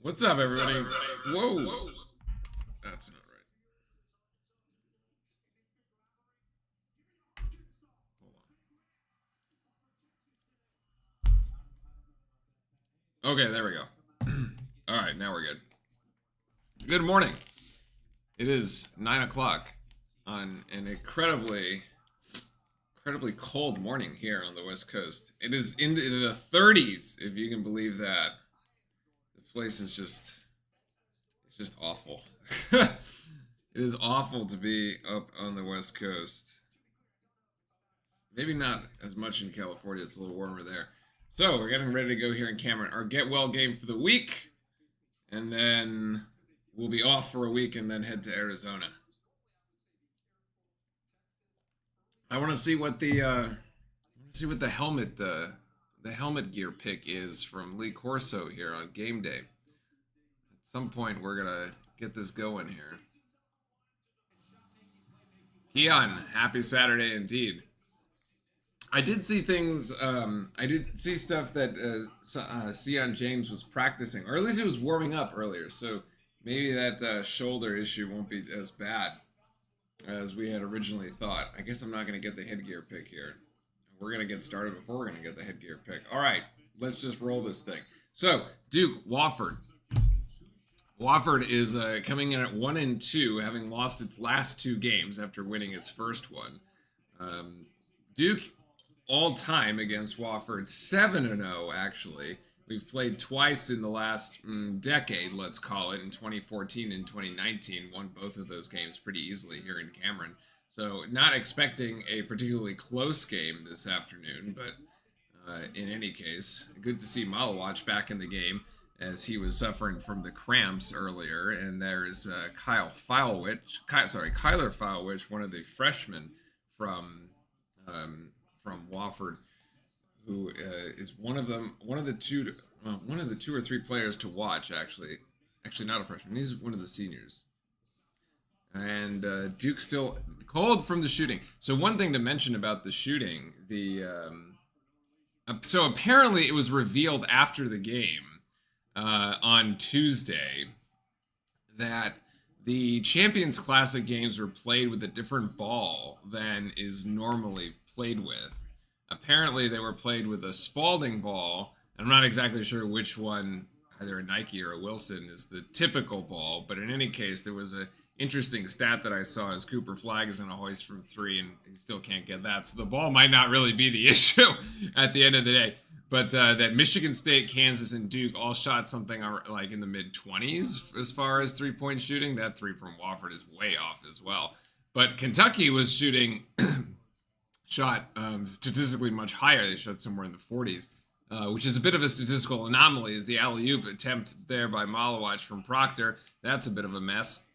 What's up, everybody? Whoa. That's not right. Hold on. Okay, there we go. All right, now we're good. Good morning. It is 9 o'clock on an incredibly cold morning here on the West Coast. It is into the 30s, if you can believe that. The place is it's just awful. It is awful to be up on the West Coast. Maybe not as much in California. It's a little warmer there. So we're getting ready to go here in Cameron. Our get well game for the week, and then we'll be off for a week and then head to Arizona. I want to see what the helmet gear pick is from Lee Corso here on game day. At some point, we're gonna get this going here. Keon, happy Saturday indeed. I did see things. I did see stuff that Sion James was practicing, or at least he was warming up earlier. So maybe that shoulder issue won't be as bad as we had originally thought. I guess I'm not going to get the headgear pick here. We're going to get started before we're going to get the headgear pick. All right, let's just roll this thing. So Duke Wofford. Wofford is coming in at 1-2, having lost its last two games after winning its first one. Duke all time against Wofford 7-0 actually. We've played twice in the last decade, let's call it, in 2014 and 2019. Won both of those games pretty easily here in Cameron. So not expecting a particularly close game this afternoon, but in any case, good to see Malawach back in the game as he was suffering from the cramps earlier. And there's Kyler Filewich, one of the freshmen from Wofford, who is one of the two or three players to watch. Actually not a freshman. He's one of the seniors. And Duke still cold from the shooting. So one thing to mention about the shooting, so apparently it was revealed after the game on Tuesday that the Champions Classic games were played with a different ball than is normally played with. Apparently they were played with a Spalding ball. I'm not exactly sure which one, either a Nike or a Wilson, is the typical ball, but in any case, there was a interesting stat that I saw as Cooper Flagg is in a hoist from three and he still can't get that. So the ball might not really be the issue at the end of the day. But that Michigan State, Kansas, and Duke all shot something like in the mid-20s as far as three-point shooting. That three from Wofford is way off as well. But Kentucky was shooting, shot statistically much higher. They shot somewhere in the 40s, which is a bit of a statistical anomaly, as the alley-oop attempt there by Malawach from Proctor. That's a bit of a mess.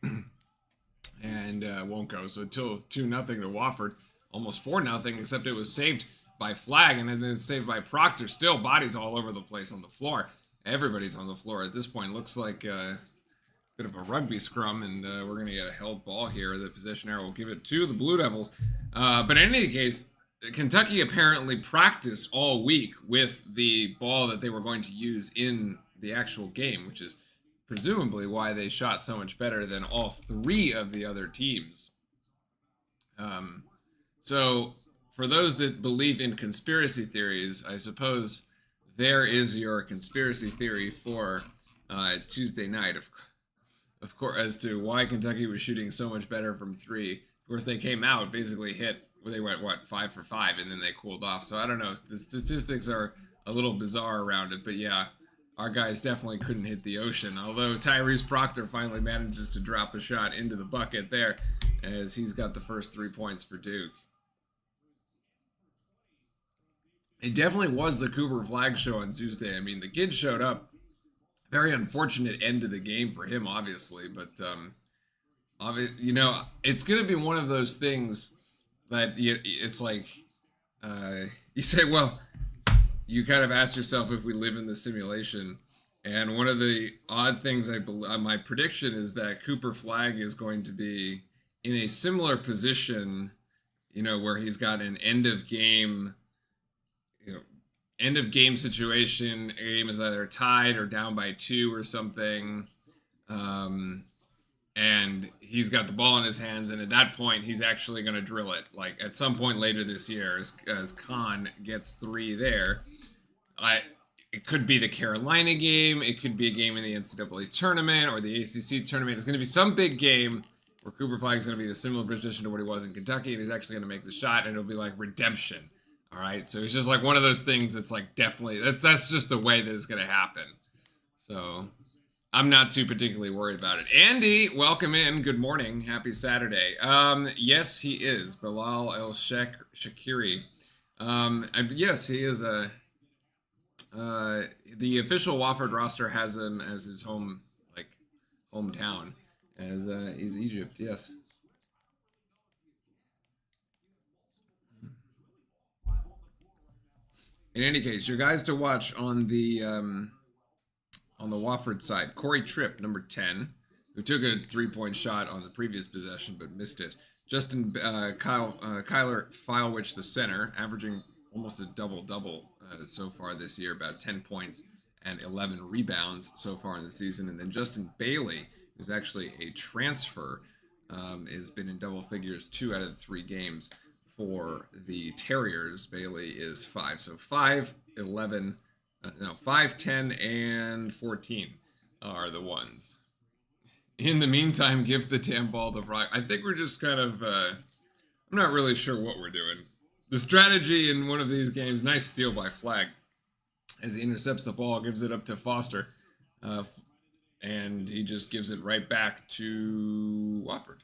And won't go. So till 2-0 to Wofford, almost 4-0, except it was saved by Flagg and then it's saved by Proctor. Still bodies all over the place on the floor. Everybody's on the floor at this point. Looks like a bit of a rugby scrum, and we're going to get a held ball here. The possession arrow will give it to the Blue Devils. But in any case, Kentucky apparently practiced all week with the ball that they were going to use in the actual game, which is presumably why they shot so much better than all three of the other teams. So for those that believe in conspiracy theories, I suppose there is your conspiracy theory for Tuesday night, of course, as to why Kentucky was shooting so much better from three. Of course, they came out, basically they went, 5 for 5, and then they cooled off. So I don't know. The statistics are a little bizarre around it, but yeah, our guys definitely couldn't hit the ocean, although Tyrese Proctor finally manages to drop a shot into the bucket there as he's got the first 3 points for Duke. It definitely was the Cooper Flagg show on Tuesday. I mean, the kid showed up. Very unfortunate end to the game for him, obviously, but it's going to be one of those things that it's like you say, well, you kind of ask yourself if we live in the simulation. And one of the odd things my prediction is that Cooper Flagg is going to be in a similar position, where he's got an end of game, end of game situation. A game is either tied or down by 2 or something. And he's got the ball in his hands, and at that point, he's actually going to drill it. Like at some point later this year, as Khan gets 3 there, it could be the Carolina game, it could be a game in the NCAA tournament or the ACC tournament. It's going to be some big game where Cooper Flag's going to be in a similar position to what he was in Kentucky, and he's actually going to make the shot, and it'll be like redemption. All right, so it's just like one of those things that's like definitely that's just the way that it's going to happen. So I'm not too particularly worried about it. Andy, welcome in. Good morning. Happy Saturday. Yes, he is. Bilal El-Shakiri. Yes, he is a... the official Wofford roster has him as his hometown. As he's Egypt, yes. In any case, your guys to watch on the Wofford side, Corey Tripp, number 10, who took a 3-point shot on the previous possession but missed it. Justin Kyler Filewich, the center, averaging almost a double-double so far this year, about 10 points and 11 rebounds so far in the season. And then Justin Bailey, who's actually a transfer, has been in double figures 2 out of 3 games for the Terriers. Bailey is 5. So 5, 11... 5, 10, and 14 are the ones. In the meantime, give the damn ball to Brock. I think we're just kind of, I'm not really sure what we're doing. The strategy in one of these games, nice steal by Flag, as he intercepts the ball, gives it up to Foster, and he just gives it right back to Wofford.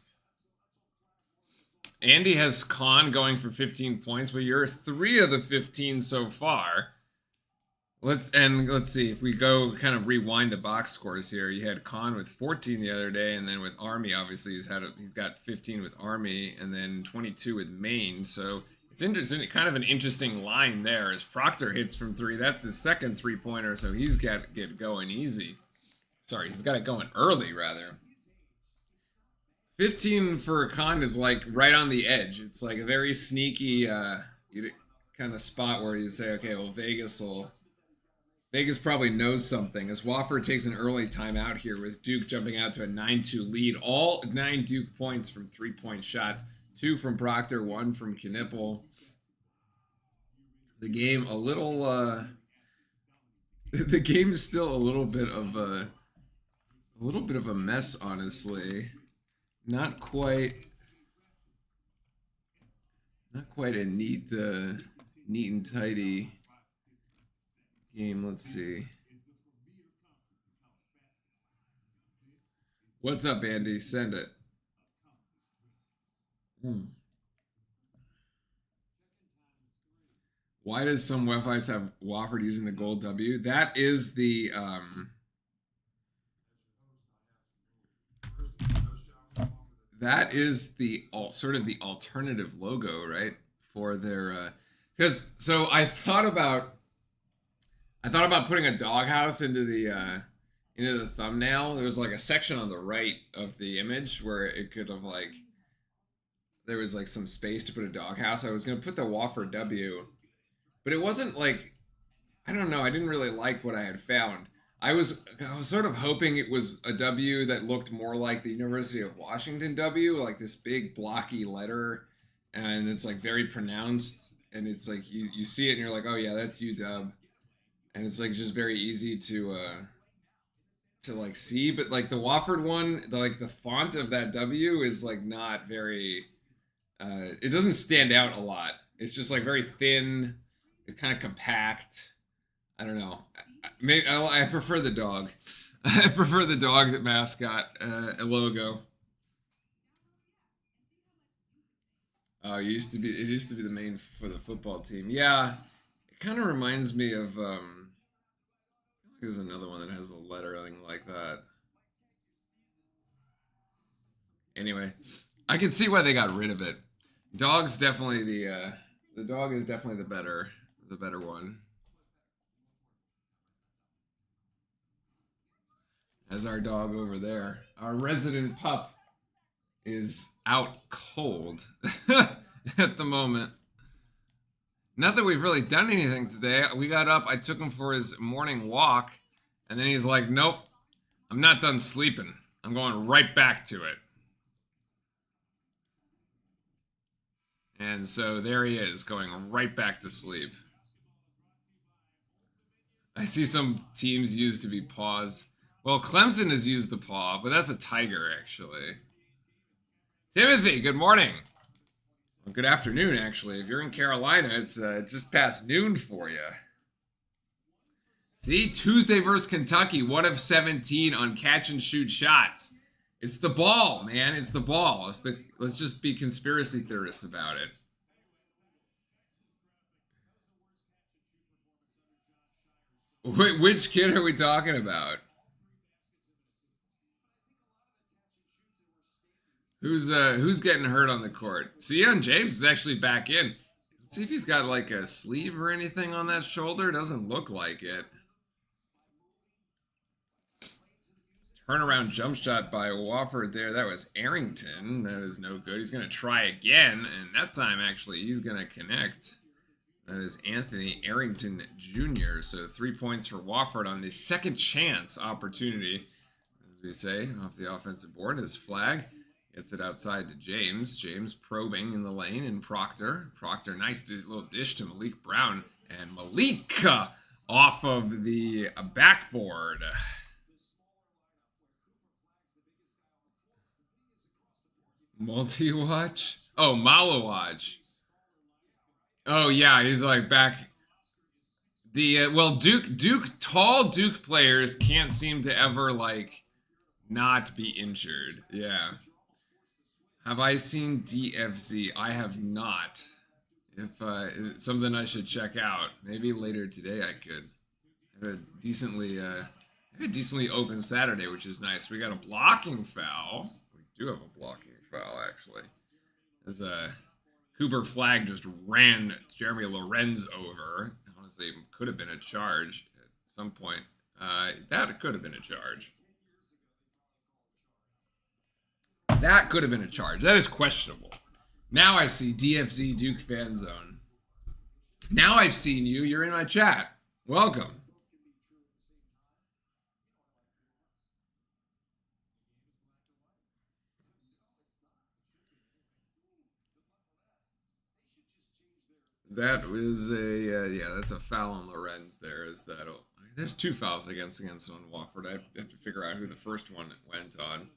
Andy has Khan going for 15 points, but you're 3 of the 15 so far. Let's see if we go kind of rewind the box scores here. You had Khan with 14 the other day, and then with Army, obviously he's got 15 with Army, and then 22 with Maine. So it's interesting, kind of an interesting line there. As Proctor hits from 3, that's his second 3-pointer, so he's got to get going easy. Sorry, he's got it going early rather. 15 for Khan is like right on the edge. It's like a very sneaky kind of spot where you say, okay, well Vegas probably knows something, as Wofford takes an early timeout here with Duke jumping out to a 9-2 lead. All 9 Duke points from 3-point shots, 2 from Proctor, 1 from Knipple. The game a little, the game is still a little bit of a mess, honestly. Not quite a neat and tidy game. Let's see. What's up, Andy? Send it. Why does some websites have Wofford using the gold W? That is the sort of the alternative logo, right? For their because so I thought about putting a doghouse into the thumbnail. There was like a section on the right of the image where it could have like there was like some space to put a doghouse. I was gonna put the Wofford W, but it wasn't like, I don't know. I didn't really like what I had found. I was sort of hoping it was a W that looked more like the University of Washington W, like this big blocky letter, and it's like very pronounced, and it's like you see it and you're like, oh yeah, that's UW. And it's like just very easy to like see, but like the Wofford one, the font of that W is like not very. It doesn't stand out a lot. It's just like very thin. It's kind of compact. I don't know. Maybe I prefer the dog. I prefer the dog mascot logo. Oh, it used to be the main for the football team. Yeah, it kind of reminds me of. There's another one that has a lettering like that. Anyway, I can see why they got rid of it. Dog's definitely the dog is definitely the better one. As our dog over there, our resident pup, is out cold at the moment. Not that we've really done anything today. We got up, I took him for his morning walk, and then he's like, nope, I'm not done sleeping. I'm going right back to it. And so there he is, going right back to sleep. I see some teams used to be paws. Well, Clemson has used the paw, but that's a tiger, actually. Timothy, good morning. Well, good afternoon, actually. If you're in Carolina, it's just past noon for you. See, Tuesday versus Kentucky, 1 of 17 on catch and shoot shots. It's the ball, man. It's the ball. Let's just be conspiracy theorists about it. Which kid are we talking about? Who's getting hurt on the court? Sion James is actually back in. Let's see if he's got like a sleeve or anything on that shoulder. Doesn't look like it. Turnaround jump shot by Wofford there. That was Arrington. That is no good. He's going to try again, and that time actually he's going to connect. That is Anthony Arrington Jr. So 3 points for Wofford on the second chance opportunity, as we say, off the offensive board. His flag gets it outside to James. James probing in the lane, and Proctor. Proctor, nice little dish to Malik Brown, and Malik off of the backboard. Multi-watch? Oh, Malawatch. Oh yeah, he's like back. The well, tall Duke players can't seem to ever like not be injured. Yeah. Have I seen DFZ? I have not. If it's something I should check out, maybe later today I could. Have a decently open Saturday, which is nice. We got a blocking foul. We do have a blocking foul actually. There's a Cooper Flag just ran Jeremy Lorenz over. Honestly, it could have been a charge at some point. That could have been a charge. That could have been a charge. That is questionable. Now I see DFZ Duke Fan Zone. Now I've seen you. You're in my chat. Welcome. That was yeah, that's a foul on Lorenz there. There's 2 fouls against on Wofford. I have to figure out who the first one went on.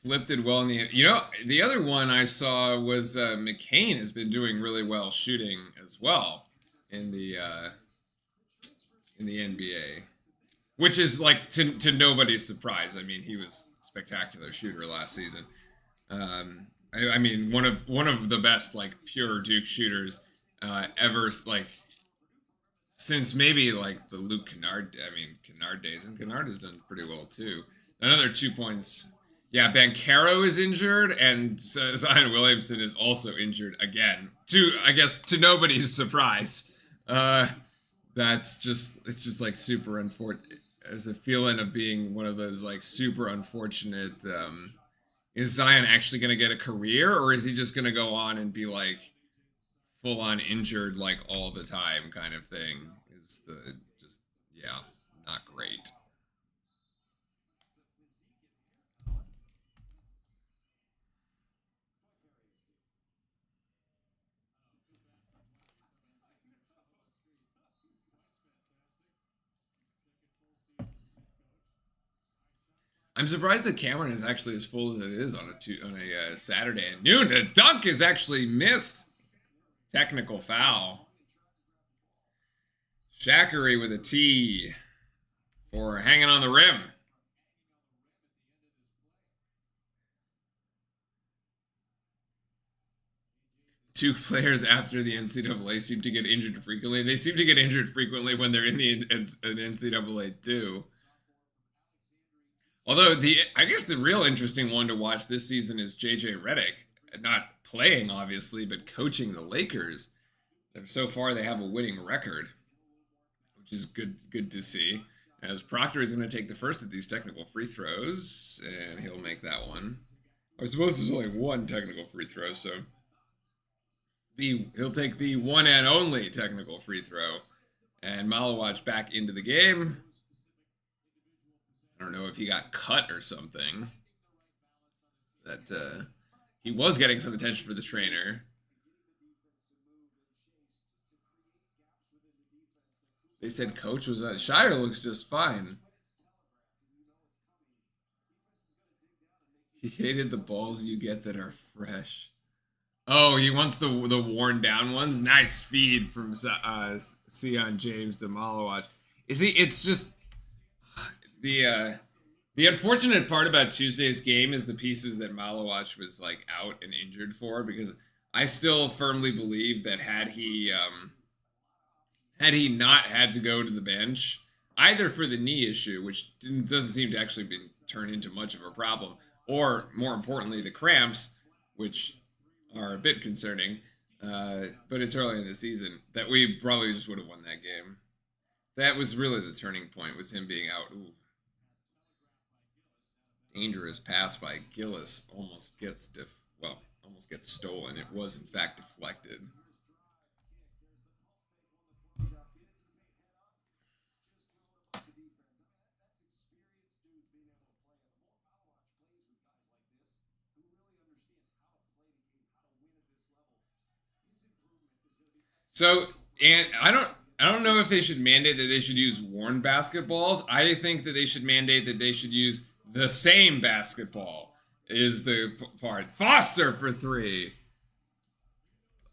Flipped it well in the other one I saw was McCain has been doing really well shooting as well in the NBA, which is like to nobody's surprise. I mean, he was a spectacular shooter last season. I mean, one of the best like pure Duke shooters ever, like since maybe like the Luke Kennard. I mean, Kennard days, and Kennard has done pretty well too. Another 2 points. Yeah, Bancaro is injured, and Zion Williamson is also injured again. I guess to nobody's surprise. It's just like super unfortunate. As a feeling of being one of those like super unfortunate. Is Zion actually going to get a career, or is he just going to go on and be like full on injured like all the time kind of thing? Is the just yeah, not great. I'm surprised that Cameron is actually as full as it is on a Saturday at noon. The dunk is actually missed. Technical foul. Shackery with a T for hanging on the rim. Two players after the NCAA seem to get injured frequently. They seem to get injured frequently when they're in the NCAA too. Although I guess the real interesting one to watch this season is JJ Redick, not playing obviously, but coaching the Lakers. So far they have a winning record, which is good to see. As Proctor is going to take the first of these technical free throws, and he'll make that one. I suppose there's only one technical free throw, so he'll take the one and only technical free throw. And Malawach back into the game. I don't know if he got cut or something. That he was getting some attention for the trainer. They said coach was on. Shire looks just fine. He hated the balls you get that are fresh. Oh, he wants the worn down ones. Nice feed from Sion James to Malawach. It's just the unfortunate part about Tuesday's game is the pieces that Malawach was like out and injured for, because I still firmly believe that had he not had to go to the bench, either for the knee issue, which doesn't seem to actually be turned into much of a problem, or more importantly, the cramps, which are a bit concerning, but it's early in the season, that we probably just would have won that game. That was really the turning point, was him being out. Ooh. Dangerous pass by Gillis, almost gets stolen. It was in fact deflected. So, and I don't know if they should mandate that they should use worn basketballs. I think that they should mandate that they should use the same basketball is the part. Foster for three.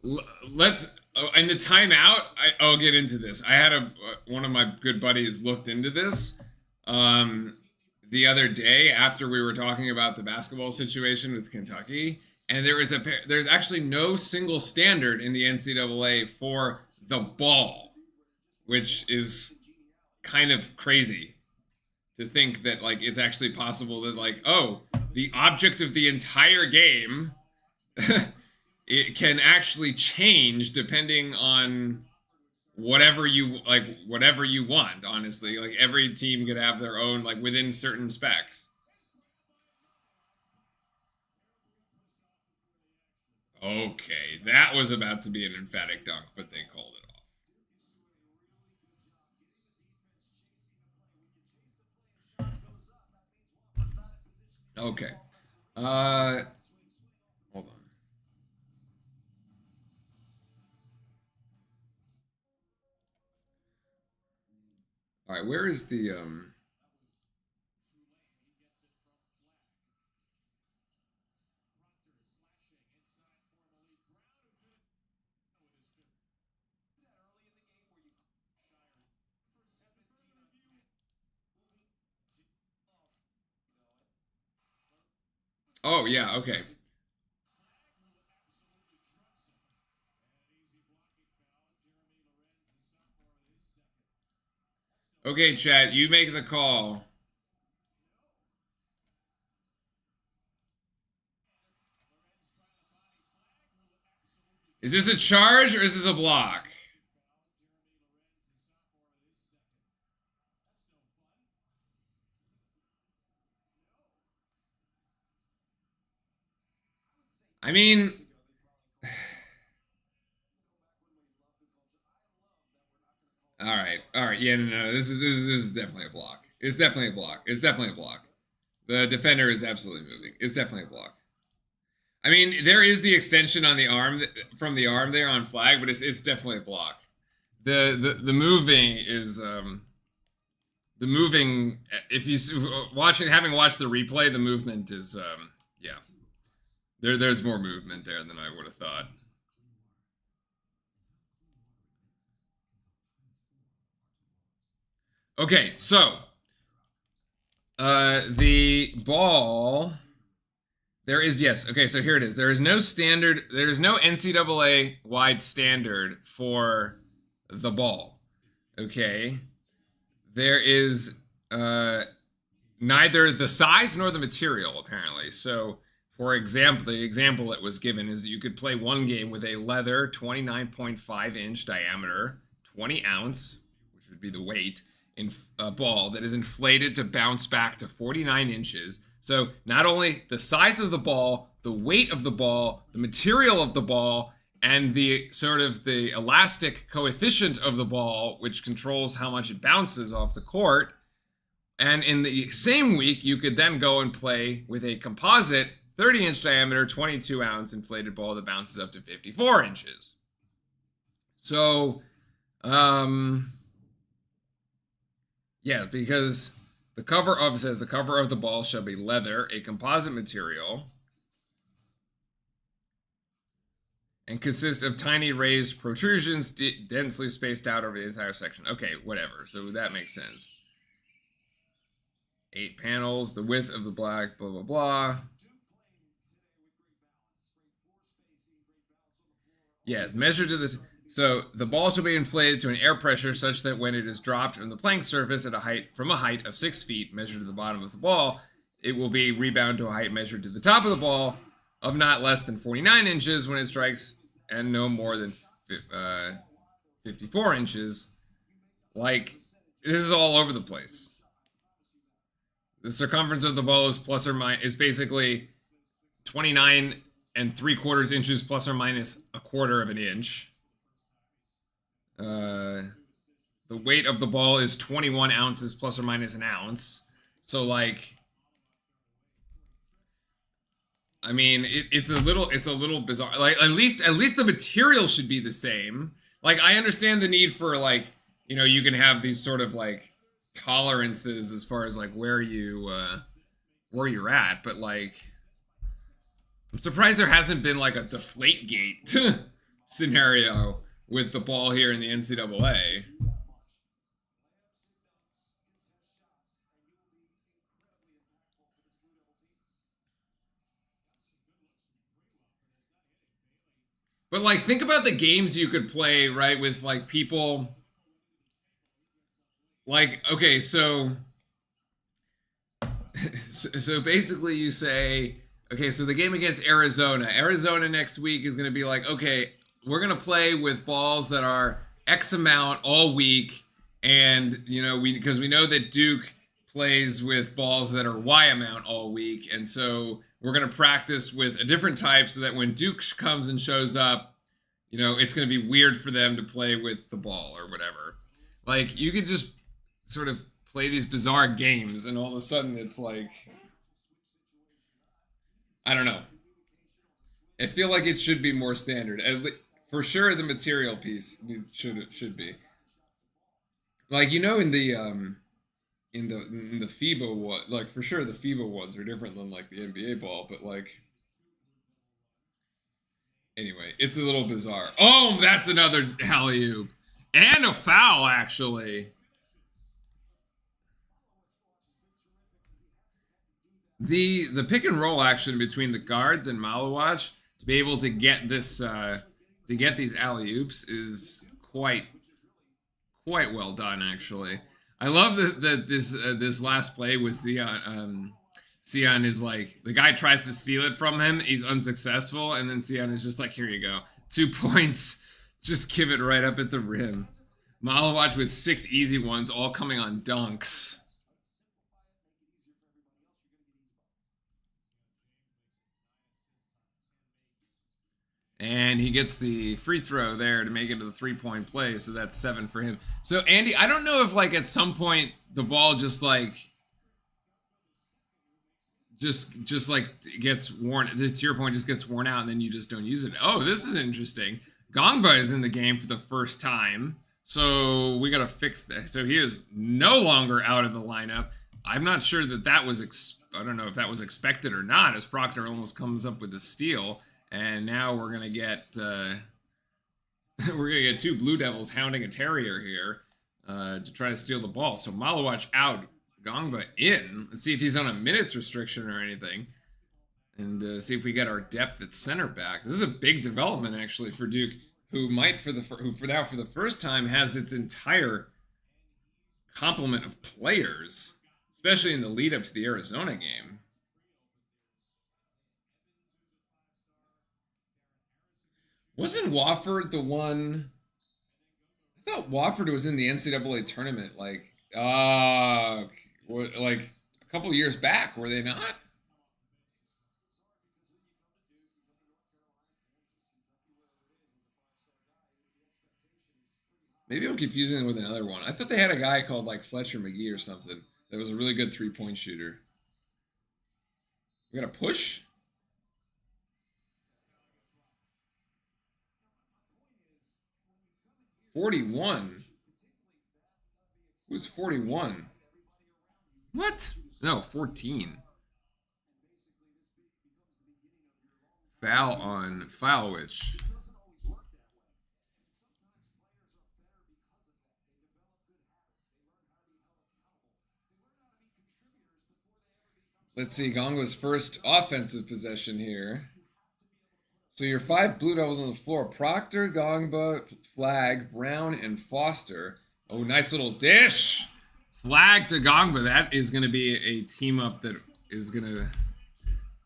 Let's in the timeout. I'll get into this. I had one of my good buddies looked into this the other day after we were talking about the basketball situation with Kentucky. And there's actually no single standard in the NCAA for the ball, which is kind of crazy to think that like it's actually possible that like, oh, the object of the entire game it can actually change depending on whatever you want, honestly. Like every team could have their own, like within certain specs. Okay, that was about to be an emphatic dunk, but they called it off. Okay. Hold on. All right, where is the Oh, yeah, okay. Okay, chat, you make the call. Is this a charge or is this a block? I mean, all right. Yeah, no. This is definitely a block. It's definitely a block. It's definitely a block. The defender is absolutely moving. It's definitely a block. I mean, there is the extension on the arm from the arm there on flag, but it's definitely a block. The moving is the moving. If you having watched the replay, the movement is yeah. There's more movement there than I would have thought. Okay, so the ball. There is, yes. Okay, so here it is. There is no standard. There is no NCAA wide standard for the ball. Okay. There is neither the size nor the material, apparently. So, for example, the example that was given is you could play one game with a leather 29.5 inch diameter, 20 ounce, which would be the weight, ball that is inflated to bounce back to 49 inches. So not only the size of the ball, the weight of the ball, the material of the ball, and the sort of the elastic coefficient of the ball, which controls how much it bounces off the court. And in the same week, you could then go and play with a composite 30-inch diameter, 22-ounce inflated ball that bounces up to 54 inches. So, yeah, because the cover of says the cover of the ball shall be leather, a composite material, and consist of tiny raised protrusions densely spaced out over the entire section. Okay, whatever. So that makes sense. 8 panels, the width of the black, blah, blah, blah. Yeah, it's measured to the... So the ball shall be inflated to an air pressure such that when it is dropped from the playing surface at a height of 6 feet measured to the bottom of the ball, it will be rebound to a height measured to the top of the ball of not less than 49 inches when it strikes and no more than 54 inches. Like, this is all over the place. The circumference of the ball is basically 29 3/4 inches plus or minus 1/4 of an inch. The weight of the ball is 21 ounces plus or minus an ounce. So, like, I mean, it's a little bizarre. Like, at least the material should be the same. Like, I understand the need for, like, you know, you can have these sort of like tolerances as far as like where you're at, but like, I'm surprised there hasn't been like a Deflategate scenario with the ball here in the NCAA. But like, think about the games you could play, right, with like people. Like, okay, so basically you say, okay, so the game against Arizona next week is going to be like, okay, we're going to play with balls that are X amount all week, and you know, because we know that Duke plays with balls that are Y amount all week, and so we're going to practice with a different type so that when Duke comes and shows up, you know, it's going to be weird for them to play with the ball or whatever. Like, you could just sort of play these bizarre games, and all of a sudden it's like, I don't know. I feel like it should be more standard. For sure, the material piece should be. Like, you know, in the FIBA one, like, for sure the FIBA ones are different than like the NBA ball, but like, anyway, it's a little bizarre. Oh, that's another alley-oop and a foul, actually. The pick and roll action between the guards and Malawach to be able to get this to get these alley-oops is quite well done, actually. I love that this last play with Zion. Sion is like, the guy tries to steal it from him, he's unsuccessful, and then Sion is just like, here you go, 2 points, just give it right up at the rim. Malawach with 6 easy ones, all coming on dunks. And he gets the free throw there to make it to the 3-point play, so that's 7 for him. So, Andy, I don't know if, like, at some point the ball just like gets worn, to your point, just gets worn out, and then you just don't use it. Oh, this is interesting. Gongba is in the game for the first time, so we got to fix this. So he is no longer out of the lineup. I'm not sure that was, I don't know if that was expected or not, as Proctor almost comes up with a steal. And now we're gonna get 2 Blue Devils hounding a Terrier here to try to steal the ball. So Malawach out, Gongba in. Let's see if he's on a minutes restriction or anything, and see if we get our depth at center back. This is a big development actually for Duke, who for the first time has its entire complement of players, especially in the lead up to the Arizona game. Wasn't Wofford the one? I thought Wofford was in the NCAA tournament like Like a couple years back, were they not? Maybe I'm confusing it with another one. I thought they had a guy called like Fletcher McGee or something that was a really good 3-point shooter. We got a push. 41. Who's 41? What? No, 14. Foul on Fowlwich. Let's see, Gongo's first offensive possession here. So your 5 Blue Devils on the floor: Proctor, Gongba, Flag, Brown, and Foster. Oh, nice little dish. Flag to Gongba. That is going to be a team up that is going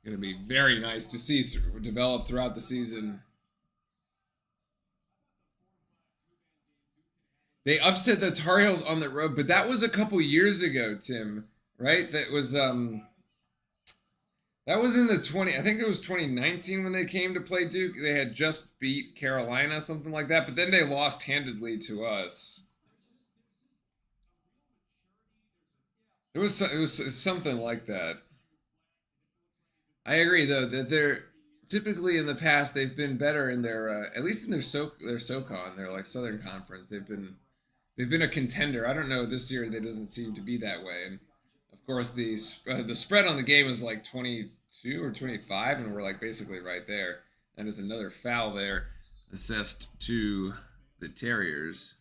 to be very nice to see develop throughout the season. They upset the Tar Heels on the road, but that was a couple years ago, Tim. Right? That was in the 20, I think it was 2019 when they came to play Duke. They had just beat Carolina, something like that, but then they lost handedly to us. It was something like that. I agree though that they're typically in the past they've been better in their at least in their SoCon, their like Southern Conference. They've been a contender. I don't know this year. They doesn't seem to be that way. And of course, the spread on the game is like 22 or 25, and we're like basically right there. And there's another foul there, assessed to the Terriers.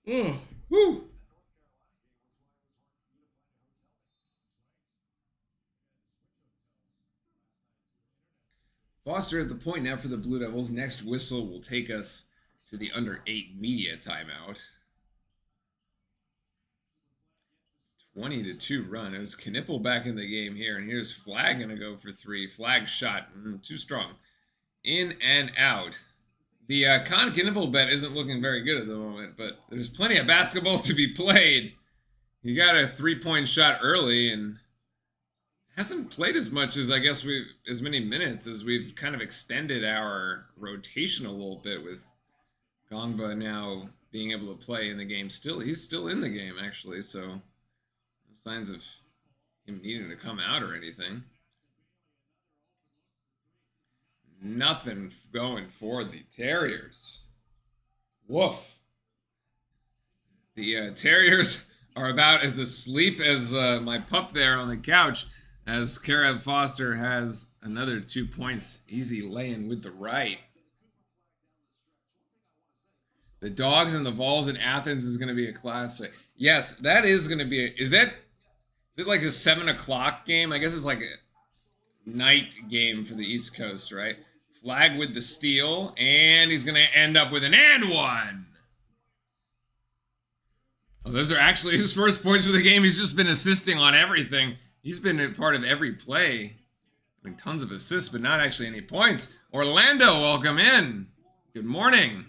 Oh, woo! Foster at the point now for the Blue Devils. Next whistle will take us to the under 8 media timeout. 20-2 run. It was Knipple back in the game here, and here's Flag gonna go for 3. Flag shot too strong. In and out. The Con Knipple bet isn't looking very good at the moment, but there's plenty of basketball to be played. He got a 3-point shot early and hasn't played as much as I guess as many minutes as we've kind of extended our rotation a little bit with Gongba now being able to play in the game. He's still in the game actually, so no signs of him needing to come out or anything. Nothing going for the Terriers. Woof. The Terriers are about as asleep as my pup there on the couch, as Karev Foster has another 2 points, easy laying with the right. The Dogs and the Vols in Athens is going to be a classic. Yes, that is going to be. Is it like a 7 o'clock game? I guess it's like a night game for the East Coast, right? Flag with the steal, and he's going to end up with an and one. Oh, those are actually his first points for the game. He's just been assisting on everything. He's been a part of every play. I mean, tons of assists, but not actually any points. Orlando, welcome in. Good morning.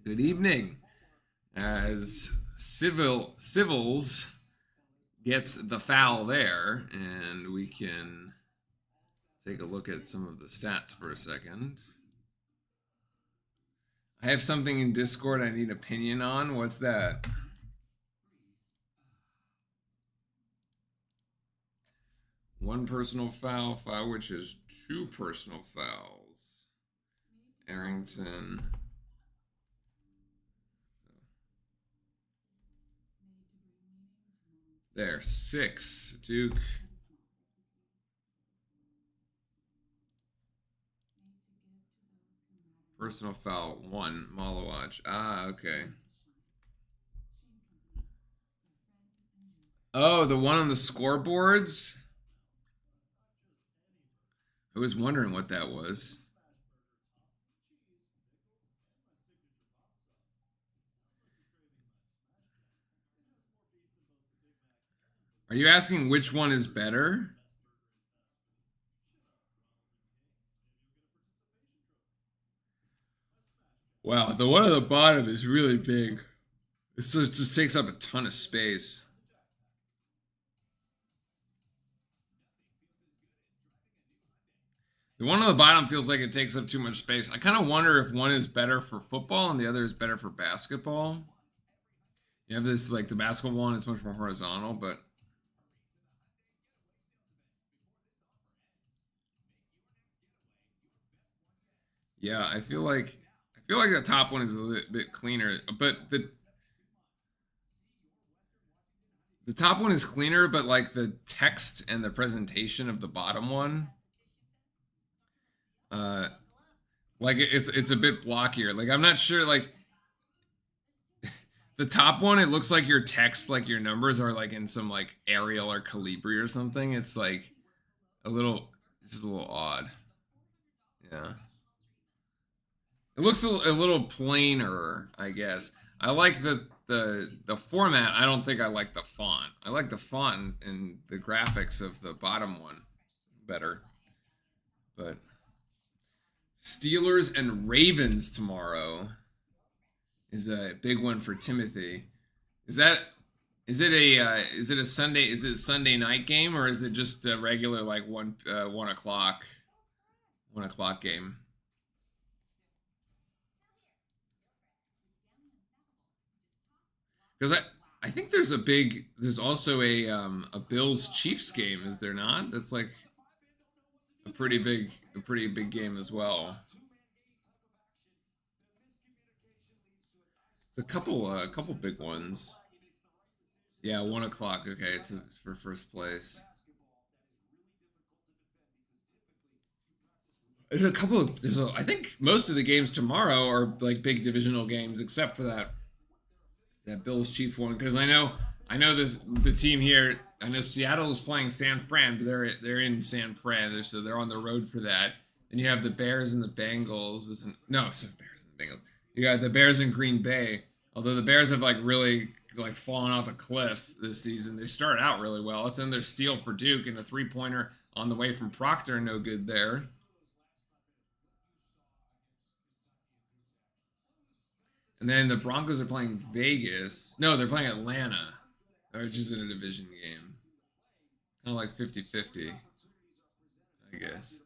Good evening. As Civils gets the foul there, and we can take a look at some of the stats for a second. I have something in Discord I need opinion on. What's that? One personal foul, which is 2 personal fouls. Arrington. There, 6. Duke. Personal foul, 1. Malawaj. Ah, okay. Oh, the one on the scoreboards? I was wondering what that was. Are you asking which one is better? Wow, the one at the bottom is really big. It just takes up a ton of space. The one on the bottom feels like it takes up too much space. I kind of wonder if one is better for football and the other is better for basketball. You have this, like the basketball one, it's much more horizontal, but yeah, I feel like the top one is a little bit cleaner, but the top one is cleaner, but like the text and the presentation of the bottom one, uh, like it's a bit blockier. Like I'm not sure, like the top one, it looks like your text, like your numbers are like in some like Arial or Calibri or something. It's like a little, it's just a little odd. Yeah. It looks a little plainer, I guess. I like the format. I don't think I like the font. I like the font and the graphics of the bottom one better. But Steelers and Ravens tomorrow is a big one for Timothy. Is that is it a Sunday, is it a Sunday night game, or is it just a regular like 1 o'clock game? Because I think there's also a Bills Chiefs game, is there not? That's like a pretty big game as well. It's a couple big ones. Yeah, 1 o'clock. Okay, it's for first place. I think most of the games tomorrow are like big divisional games, except for that Bills Chief one, because I know the team here. I know Seattle is playing San Fran, but they're in San Fran, so they're on the road for that. And you have the Bears and the Bengals. Isn't no, sorry, Bears and the Bengals. You got the Bears and Green Bay. Although the Bears have like really like fallen off a cliff this season. They started out really well. It's in their steal for Duke and a 3-pointer on the way from Proctor, no good there. And then the Broncos are playing Vegas. No, they're playing Atlanta, which is in a division game. Kind of like 50-50, I guess.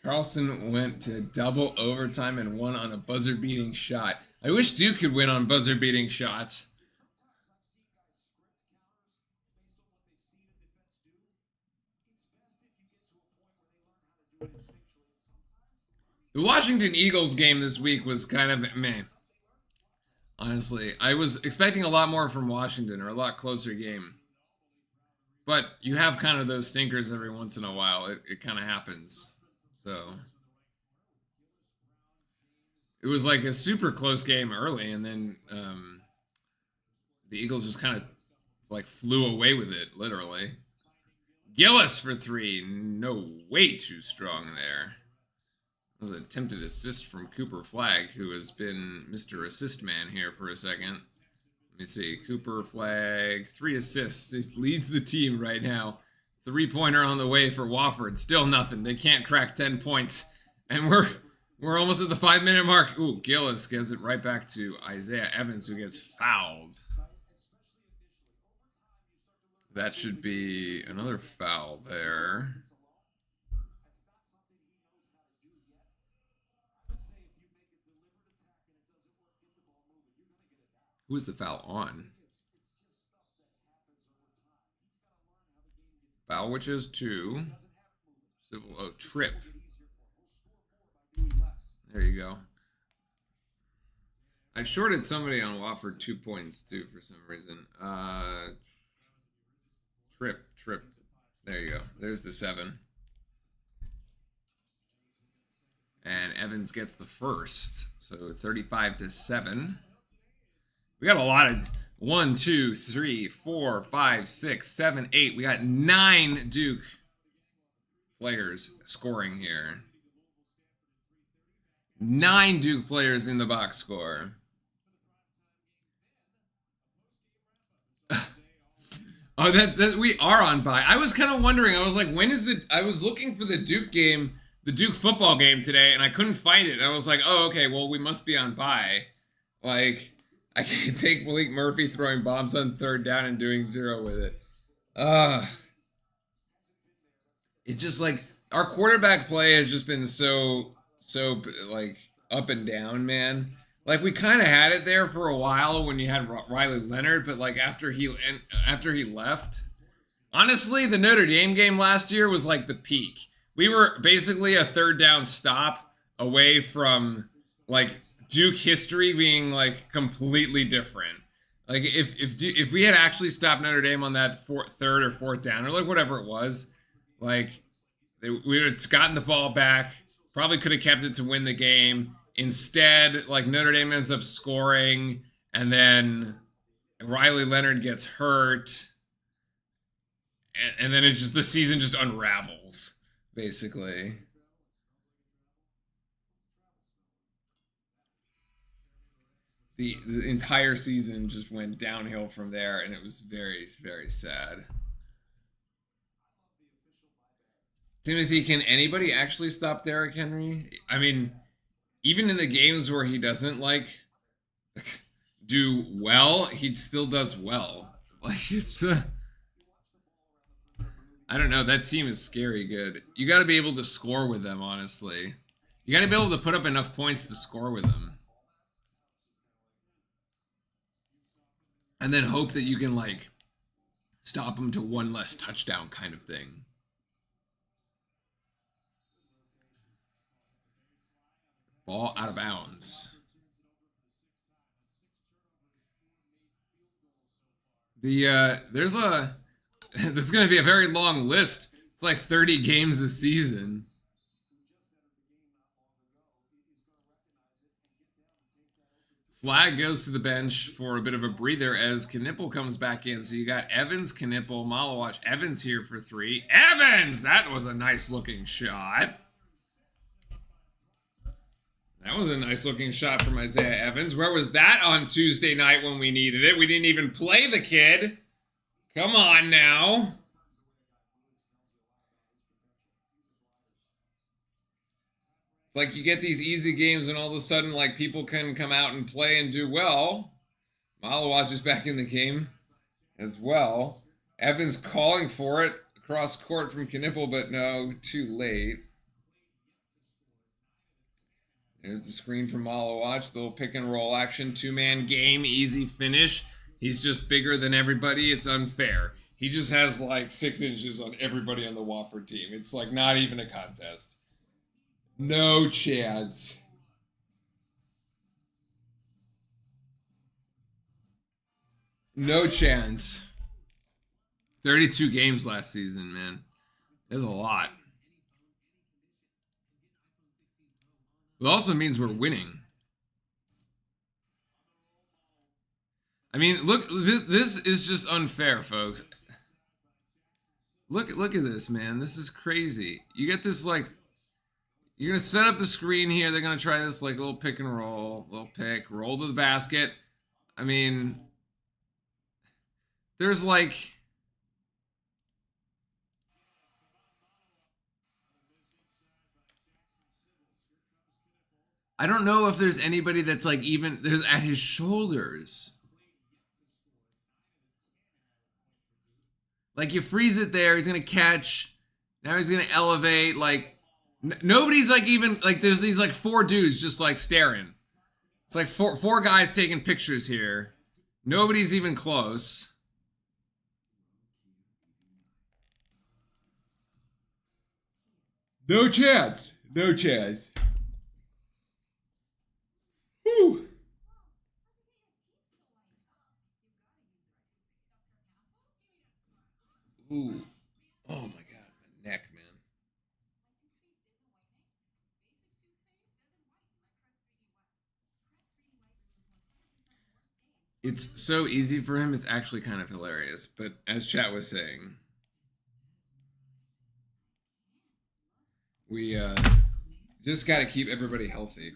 Charleston went to double overtime and won on a buzzer beating shot. I wish Duke could win on buzzer beating shots. The Washington Eagles game this week was kind of meh. Honestly, I was expecting a lot more from Washington, or a lot closer game. But you have kind of those stinkers every once in a while. It kind of happens. So it was like a super close game early, and then the Eagles just kind of like flew away with it, literally. Gillis for three. No, way too strong there. It was an attempted assist from Cooper Flagg, who has been Mr. Assist Man here for a second. Let me see. Cooper Flagg, 3 assists. He leads the team right now. 3-pointer on the way for Wofford. Still nothing. They can't crack 10 points. And we're almost at the 5-minute mark. Ooh, Gillis gives it right back to Isaiah Evans, who gets fouled. That should be another foul there. Who is the foul on? Foul, which is 2. Civil, trip. There you go. I shorted somebody on Wofford 2 points too for some reason. Trip. There you go. There's the 7. And Evans gets the first. So 35-7. We got a lot of 1, 2, 3, 4, 5, 6, 7, 8. We got 9 Duke players scoring here. 9 Duke players in the box score. Oh, that we are on bye. I was kind of wondering. I was like, when is the? I was looking for the Duke game, the Duke football game today, and I couldn't find it. And I was like, oh, okay. Well, we must be on bye. Like, I can't take Malik Murphy throwing bombs on 3rd down and doing 0 with it. It's just like our quarterback play has just been so like up and down, man. Like we kind of had it there for a while when you had Riley Leonard, but like after he left, honestly, the Notre Dame game last year was like the peak. We were basically a 3rd down stop away from like Duke history being like completely different. Like if we had actually stopped Notre Dame on that 3rd or 4th down or like whatever it was, like we would have gotten the ball back, probably could have kept it to win the game. Instead, like Notre Dame ends up scoring, and then Riley Leonard gets hurt, and then it's just the season just unravels, basically. The entire season just went downhill from there, and it was very, very sad. Timothy, can anybody actually stop Derrick Henry? I mean, even in the games where he doesn't like do well, he still does well. Like it's I don't know, that team is scary good. You got to be able to score with them, honestly. You got to be able to put up enough points to score with them. And then hope that you can like stop them to 1 less touchdown kind of thing. Ball out of bounds. There's going to be a very long list. It's like 30 games this season. Flag goes to the bench for a bit of a breather as Knipple comes back in. So you got Evans, Knipple, Malawach. Evans here for 3. Evans! That was a nice looking shot. That was a nice looking shot from Isaiah Evans. Where was that on Tuesday night when we needed it? We didn't even play the kid. Come on now. It's like you get these easy games and all of a sudden like people can come out and play and do well. Malawach is back in the game as well. Evans calling for it across court from Knipple, but no, too late. There's the screen from Malawach, the little pick and roll action, 2-man game, easy finish. He's just bigger than everybody. It's unfair. He just has like 6 inches on everybody on the Wofford team. It's like not even a contest. No chance. No chance. 32 games last season, man. There's a lot. It also means we're winning. I mean, look, this is just unfair, folks. Look at this, man. This is crazy. You get this, like, you're going to set up the screen here. They're going to try this, like, little pick and roll, little pick, roll to the basket. I mean, there's, like... I don't know if there's anybody that's like even there's at his shoulders. Like you freeze it there, he's gonna catch. Now he's gonna elevate. Like nobody's like even like there's these like 4 dudes just like staring. It's like four guys taking pictures here. Nobody's even close. No chance. No chance. Whew. Ooh. Oh my god, my neck, man. It's so easy for him, it's actually kind of hilarious. But as chat was saying, we just got to keep everybody healthy.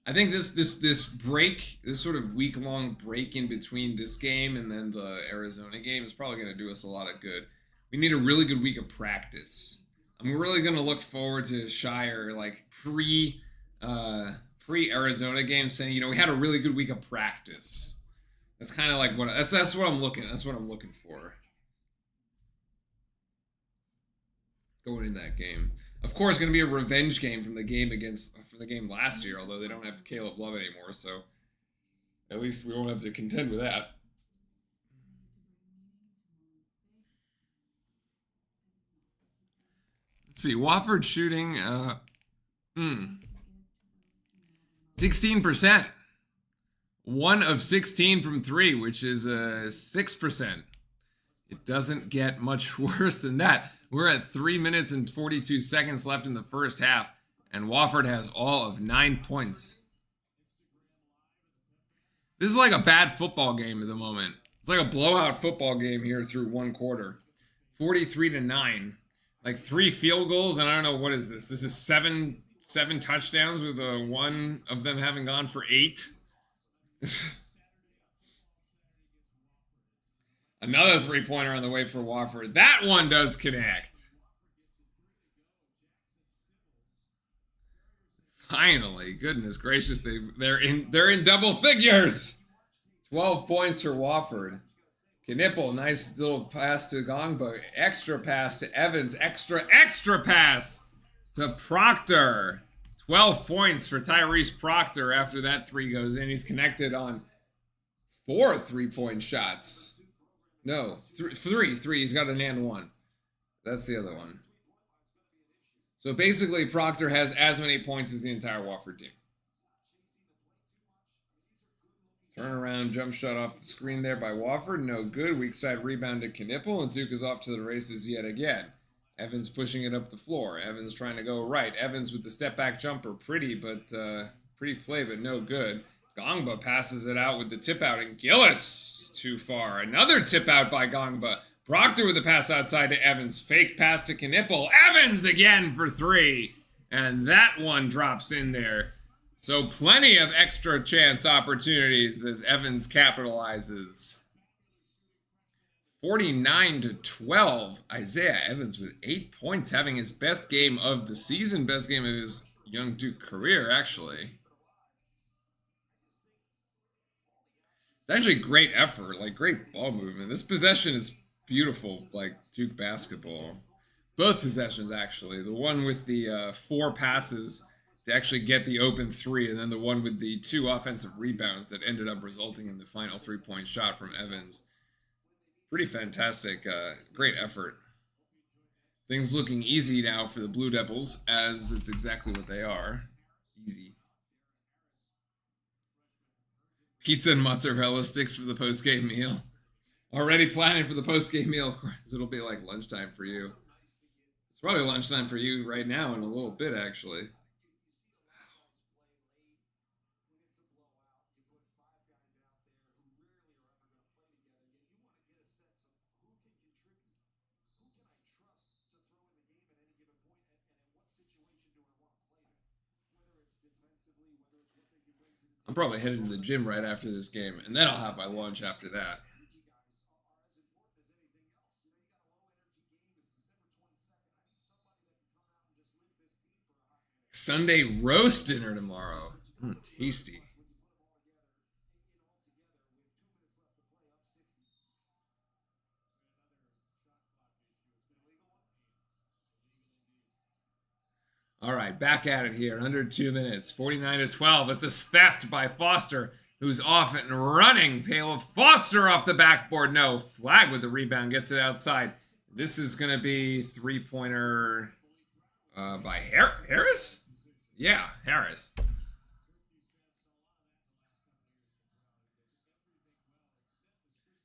I think this break, this sort of week-long break in between this game and then the Arizona game is probably going to do us a lot of good. We need a really good week of practice. I'm really going to look forward to Shire like pre Arizona game saying, we had a really good week of practice. That's kind of like that's what I'm looking. That's what I'm looking for going in that game. Of course, going to be a revenge game from the game last year, although they don't have Caleb Love anymore, so at least we won't have to contend with that. Let's see, Wofford shooting 16%. 1 of 16 from 3, which is 6%. It doesn't get much worse than that. We're at 3 minutes and 42 seconds left in the first half, and Wofford has all of 9 points. This is like a bad football game at the moment. It's like a blowout football game here through one quarter. 43-9. Like 3 field goals, and I don't know, what is this? This is seven touchdowns with one of them having gone for 8. Another 3-pointer on the way for Wofford. That one does connect. Finally, goodness gracious, they're in double figures. 12 points for Wofford. Knipple, nice little pass to Gongba. Extra pass to Evans. Extra pass to Proctor. 12 points for Tyrese Proctor after that 3 goes in. He's connected on 4 3-point shots. No, 3. He's got an and 1. That's the other one. So basically, Proctor has as many points as the entire Wofford team. Turnaround jump shot off the screen there by Wofford. No good. Weak side rebound to Knipple, and Duke is off to the races yet again. Evans pushing it up the floor. Evans trying to go right. Evans with the step back jumper. Pretty play, but no good. Gongba passes it out with the tip out, and Gillis too far. Another tip out by Gongba. Proctor with the pass outside to Evans. Fake pass to Knipple. Evans again for 3. And that one drops in there. So plenty of extra chance opportunities as Evans capitalizes. 49-12. Isaiah Evans with 8 points, having his best game of the season. Best game of his young Duke career, actually. It's actually great effort, like great ball movement. This possession is beautiful, like Duke basketball. Both possessions, actually. The one with the 4 passes to actually get the open 3, and then the one with the 2 offensive rebounds that ended up resulting in the final 3-point shot from Evans. Pretty fantastic. Great effort. Things looking easy now for the Blue Devils, as it's exactly what they are. Easy. Pizza and mozzarella sticks for the post-game meal. Already planning for the post-game meal, of course. It'll be like lunchtime for you. It's probably lunchtime for you right now in a little bit, actually. I'm probably headed to the gym right after this game, and then I'll have my lunch after that. Sunday roast dinner tomorrow. Tasty. All right, back at it here. Under 2 minutes. 49-12. It's a theft by Foster, who's off and running. Caleb Foster off the backboard. No, flag with the rebound. Gets it outside. This is going to be 3-pointer by Harris? Yeah, Harris.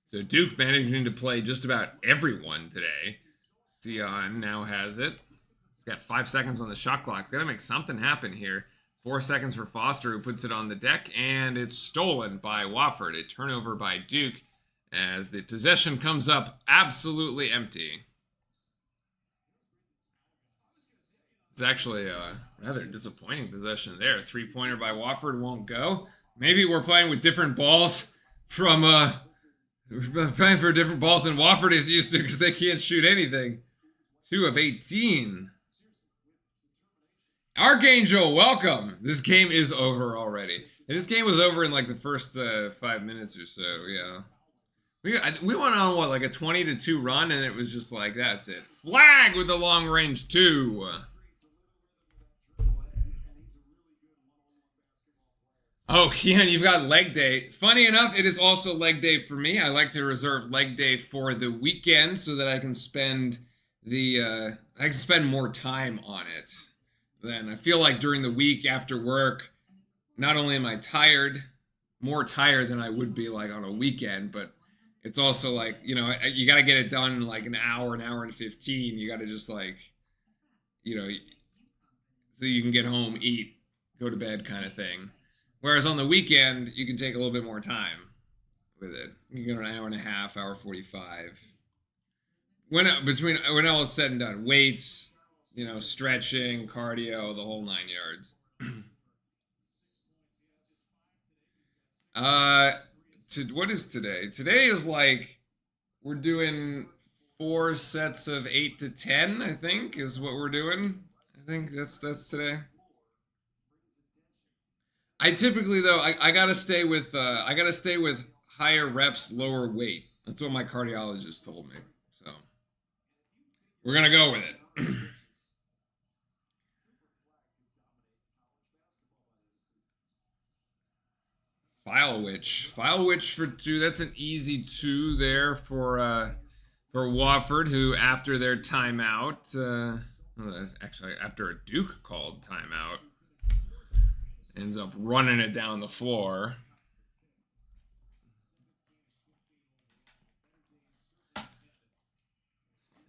So Duke managing to play just about everyone today. Sion now has it. He's got 5 seconds on the shot clock. He's got to make something happen here. 4 seconds for Foster, who puts it on the deck, and it's stolen by Wofford. A turnover by Duke as the possession comes up absolutely empty. It's actually a rather disappointing possession there. 3-pointer by Wofford won't go. Maybe we're playing with different balls from we're playing for different balls than Wofford is used to because they can't shoot anything. 2 of 18. Archangel, welcome. This game is over already. And this game was over in like the first 5 minutes or so. Yeah. We went on what, like a 20-2 run, and it was just like, that's it. Flag with the long range 2. Oh, Keon, you've got leg day. Funny enough, it is also leg day for me. I like to reserve leg day for the weekend so that I can spend more time on it. Then I feel like during the week after work, not only am I tired, more tired than I would be like on a weekend, but it's also like, you know, you got to get it done in like an hour and 15. You got to just like, you know, so you can get home, eat, go to bed kind of thing. Whereas on the weekend, you can take a little bit more time with it. You can go an hour and a half, hour 45. When all is said and done, weights, you know, stretching, cardio, the whole 9 yards. What is today? Today is like we're doing 4 sets of 8 to 10. I think is what we're doing. I think that's today. I typically though I gotta stay with higher reps, lower weight. That's what my cardiologist told me. So we're gonna go with it. File witch for 2. That's an easy 2 there for Wofford, who after their timeout, actually after a Duke called timeout, ends up running it down the floor.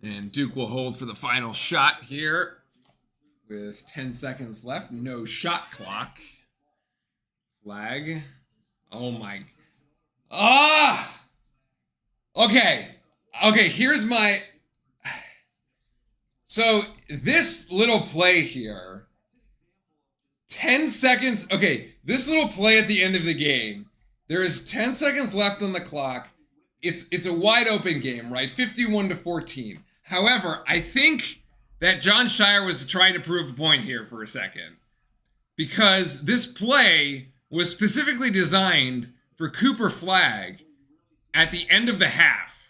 And Duke will hold for the final shot here with 10 seconds left. No shot clock. Flag. Oh my. Okay. Here's my. So this little play here. 10 seconds. Okay, this little play at the end of the game. There is 10 seconds left on the clock. It's a wide open game, right? 51-14. However, I think that John Shire was trying to prove a point here for a second. Because this play was specifically designed for Cooper Flag at the end of the half.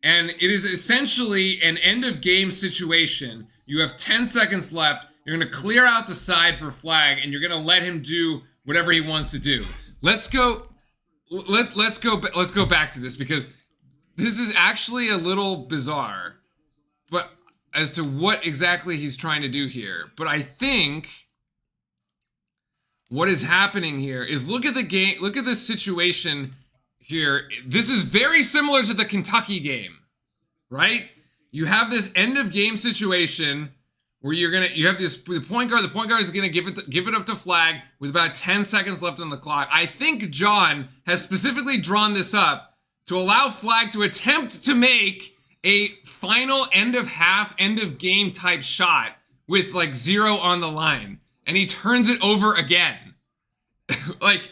And it is essentially an end of game situation. You have 10 seconds left. You're going to clear out the side for Flag, and you're going to let him do whatever he wants to do. Let's go back to this, because this is actually a little bizarre, but as to what exactly he's trying to do here. But I think what is happening here is look at the game, look at the situation here. This is very similar to the Kentucky game, right? You have this end of game situation where you have this the point guard is going to give it up to Flag with about 10 seconds left on the clock. I think John has specifically drawn this up to allow Flag to attempt to make a final end of half, end of game type shot with like 0 on the line, and he turns it over again. Like,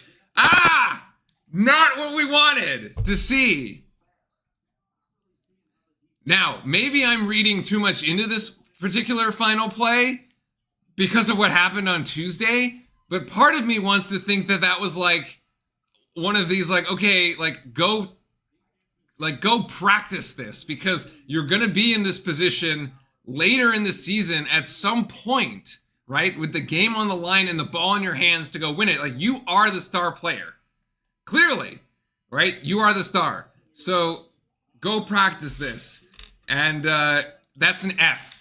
not what we wanted to see. Now, maybe I'm reading too much into this particular final play because of what happened on Tuesday, but part of me wants to think that that was like one of these, like, okay, go practice this, because you're gonna be in this position later in the season at some point, right, with the game on the line and the ball in your hands to go win it. Like, you are the star player, clearly, right? You are the star, so go practice this. And that's an F.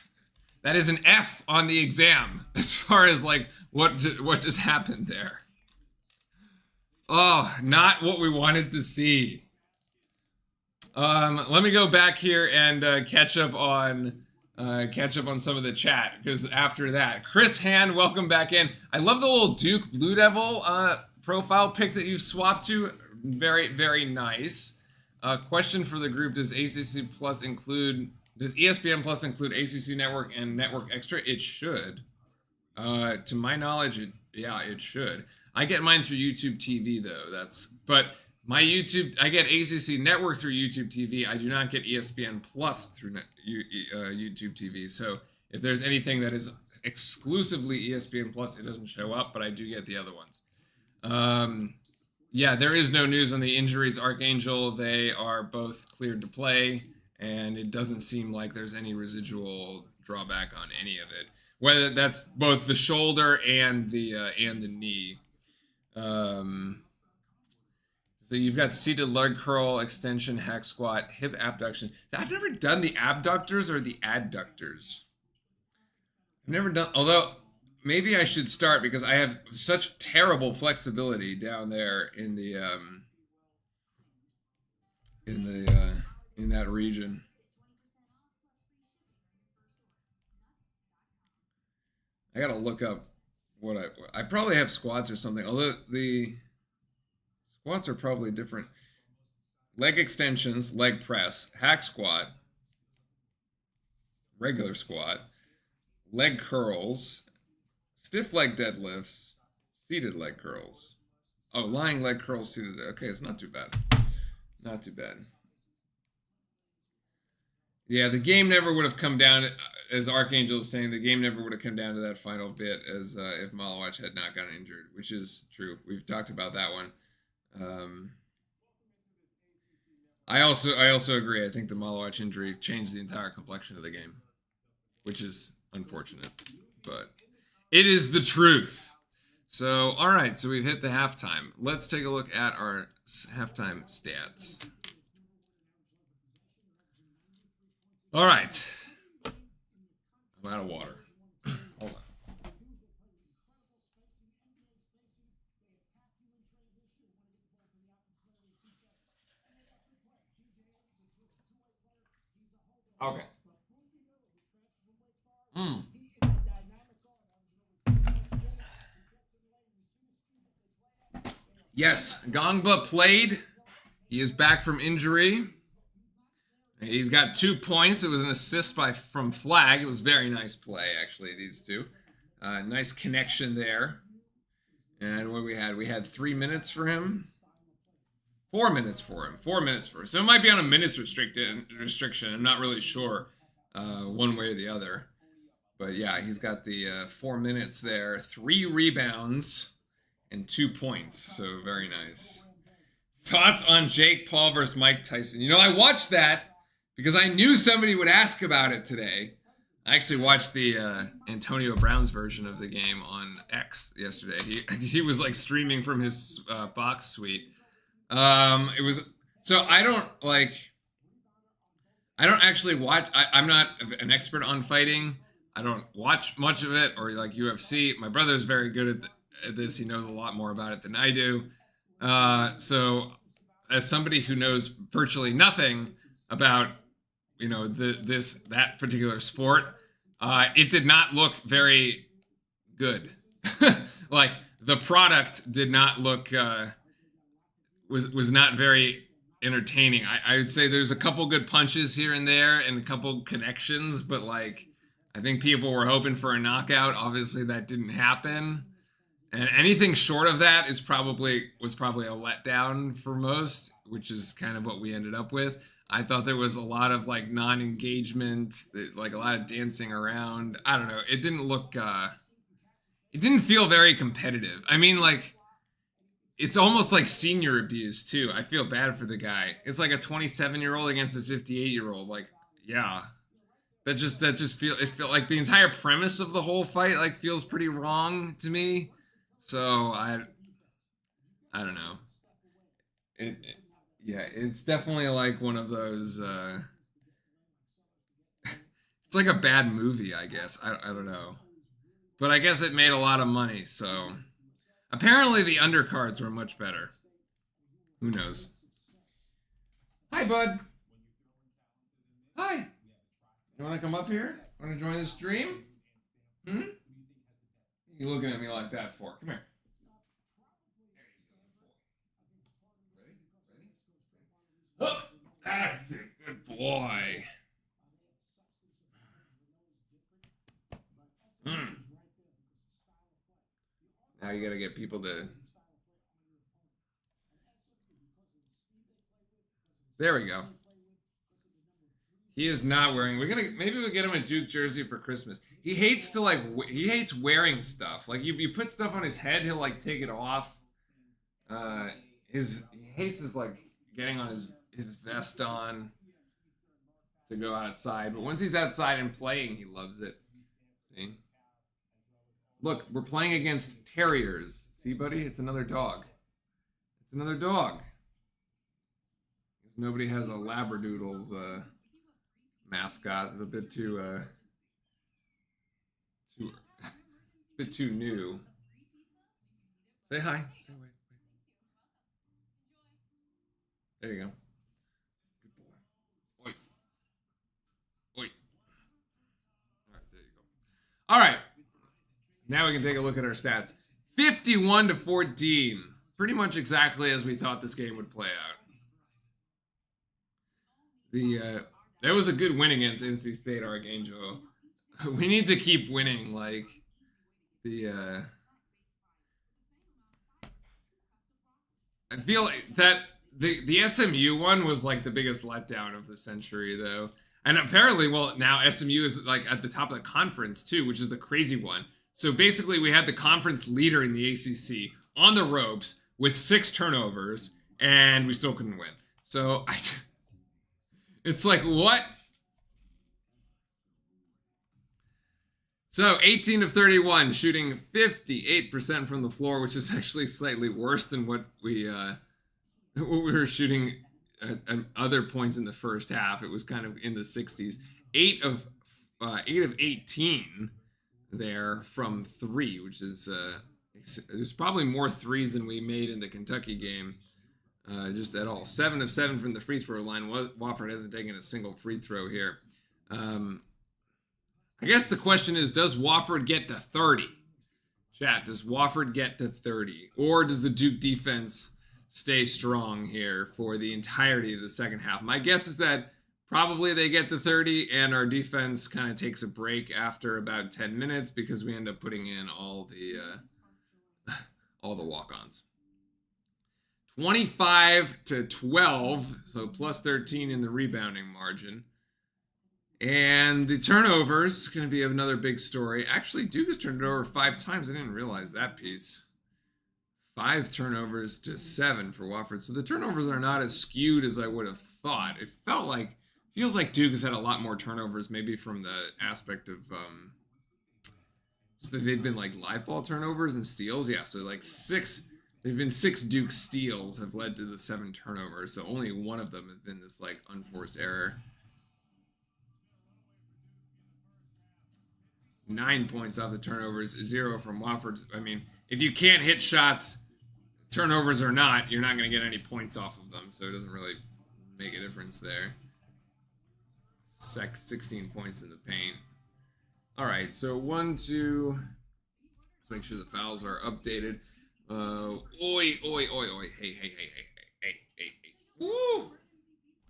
That is an F on the exam as far as like what just happened there. Oh, not what we wanted to see. Let me go back here and catch up on some of the chat, because after that, Chris Hand, welcome back in. I love the little Duke Blue Devil profile pic that you've swapped to. Very, very nice. Question for the group: does ACC Plus include Does ESPN Plus include ACC Network and Network Extra? It should. To my knowledge, it should. I get mine through YouTube TV though. But my YouTube, I get ACC Network through YouTube TV. I do not get ESPN Plus through YouTube TV. So if there's anything that is exclusively ESPN Plus, it doesn't show up. But I do get the other ones. Yeah, there is no news on the injuries, Archangel. They are both cleared to play, and it doesn't seem like there's any residual drawback on any of it. Whether that's both the shoulder and the knee. So you've got seated leg curl, extension, hack squat, hip abduction. I've never done the abductors or the adductors. I've never done, although maybe I should start because I have such terrible flexibility down there in that region. I gotta look up what I probably have squats or something. Although the squats are probably different. Leg extensions, leg press, hack squat, regular squat, leg curls, stiff leg deadlifts, seated leg curls. Oh, lying leg curls, seated. Okay, it's not too bad. Not too bad. Yeah, the game never would have come down, as Archangel is saying, the game never would have come down to that final bit as if Malawach had not gotten injured, which is true. We've talked about that one. I also agree. I think the Malawach injury changed the entire complexion of the game, which is unfortunate, but it is the truth. So, all right, so we've hit the halftime. Let's take a look at our halftime stats. All right. I'm out of water. Hold on. Okay. Yes, Gongba played. He is back from injury. He's got 2 points. It was an assist from Flag. It was very nice play, actually, these two. Nice connection there. And what we had 3 minutes for him. 4 minutes for him. 4 minutes for him. So it might be on a minutes restriction. I'm not really sure one way or the other. But yeah, he's got the 4 minutes there. 3 rebounds and 2 points. So very nice. Thoughts on Jake Paul versus Mike Tyson? You know, I watched that because I knew somebody would ask about it today. I actually watched the Antonio Brown's version of the game on X yesterday. He was like streaming from his box suite. It was so I don't actually watch. I'm not an expert on fighting. I don't watch much of it or like UFC. My brother's very good at this. He knows a lot more about it than I do. So as somebody who knows virtually nothing about that particular sport, it did not look very good. Like the product did not look was not very entertaining. I would say there's a couple good punches here and there and a couple connections, but like I think people were hoping for a knockout. Obviously that didn't happen. And anything short of that was probably a letdown for most, which is kind of what we ended up with. I thought there was a lot of like non-engagement, like a lot of dancing around. I don't know. It didn't look, it didn't feel very competitive. I mean, like, it's almost like senior abuse too. I feel bad for the guy. It's like a 27-year-old against a 58-year-old. Like, yeah, it felt like the entire premise of the whole fight like feels pretty wrong to me. So I don't know. It's definitely like one of those. It's like a bad movie, I guess. I don't know, but I guess it made a lot of money. So apparently the undercards were much better. Who knows? Hi, bud. Hi. You want to come up here? Want to join the stream? You looking at me like that for? Come here. Ready? Oh, that's it. Good boy. you gotta get people to. There we go. He is not wearing. Maybe we'll get him a Duke jersey for Christmas. He hates to he hates wearing stuff. Like you put stuff on his head, he'll like take it off. He hates his like getting on his vest on to go outside. But once he's outside and playing, he loves it. See? Look, we're playing against terriers. See, buddy? It's another dog. It's another dog. Nobody has a Labradoodles mascot. It's a bit too new. Say hi. Say wait. There you go. Good boy. Oi. Oi. All right, there you go. All right. Now we can take a look at our stats. 51-14. Pretty much exactly as we thought this game would play out. That was a good win against NC State, Archangel. We need to keep winning, like I feel like that the SMU one was like the biggest letdown of the century, though. And apparently, well, now SMU is like at the top of the conference too, which is the crazy one. So basically, we had the conference leader in the ACC on the ropes with 6 turnovers, and we still couldn't win. So it's like, what? So 18 of 31, shooting 58% from the floor, which is actually slightly worse than what we were shooting at other points in the first half. It was kind of in the 60s. 8 of 18 there from 3, which is there's probably more threes than we made in the Kentucky game. Just at all. 7 of 7 from the free throw line. Wofford hasn't taken a single free throw here. I guess the question is, does Wofford get to 30? Chat, does Wofford get to 30? Or does the Duke defense stay strong here for the entirety of the second half? My guess is that probably they get to 30 and our defense kind of takes a break after about 10 minutes because we end up putting in all the walk-ons. 25-12, so plus 13 in the rebounding margin. And the turnovers is going to be another big story. Actually, Duke has turned it over 5 times. I didn't realize that piece. 5 turnovers to 7 for Wofford. So the turnovers are not as skewed as I would have thought. It feels like Duke has had a lot more turnovers, maybe from the aspect of just that they've been like live ball turnovers and steals. Yeah, so like 6. They've been 6 Duke steals have led to the 7 turnovers. So only one of them has been this like unforced error. 9 points off the turnovers, 0 from Wofford. I mean, if you can't hit shots, turnovers or not, you're not going to get any points off of them. So it doesn't really make a difference there. 16 points in the paint. All right, so 1, 2. Let's make sure the fouls are updated. Oi. Hey. Woo! All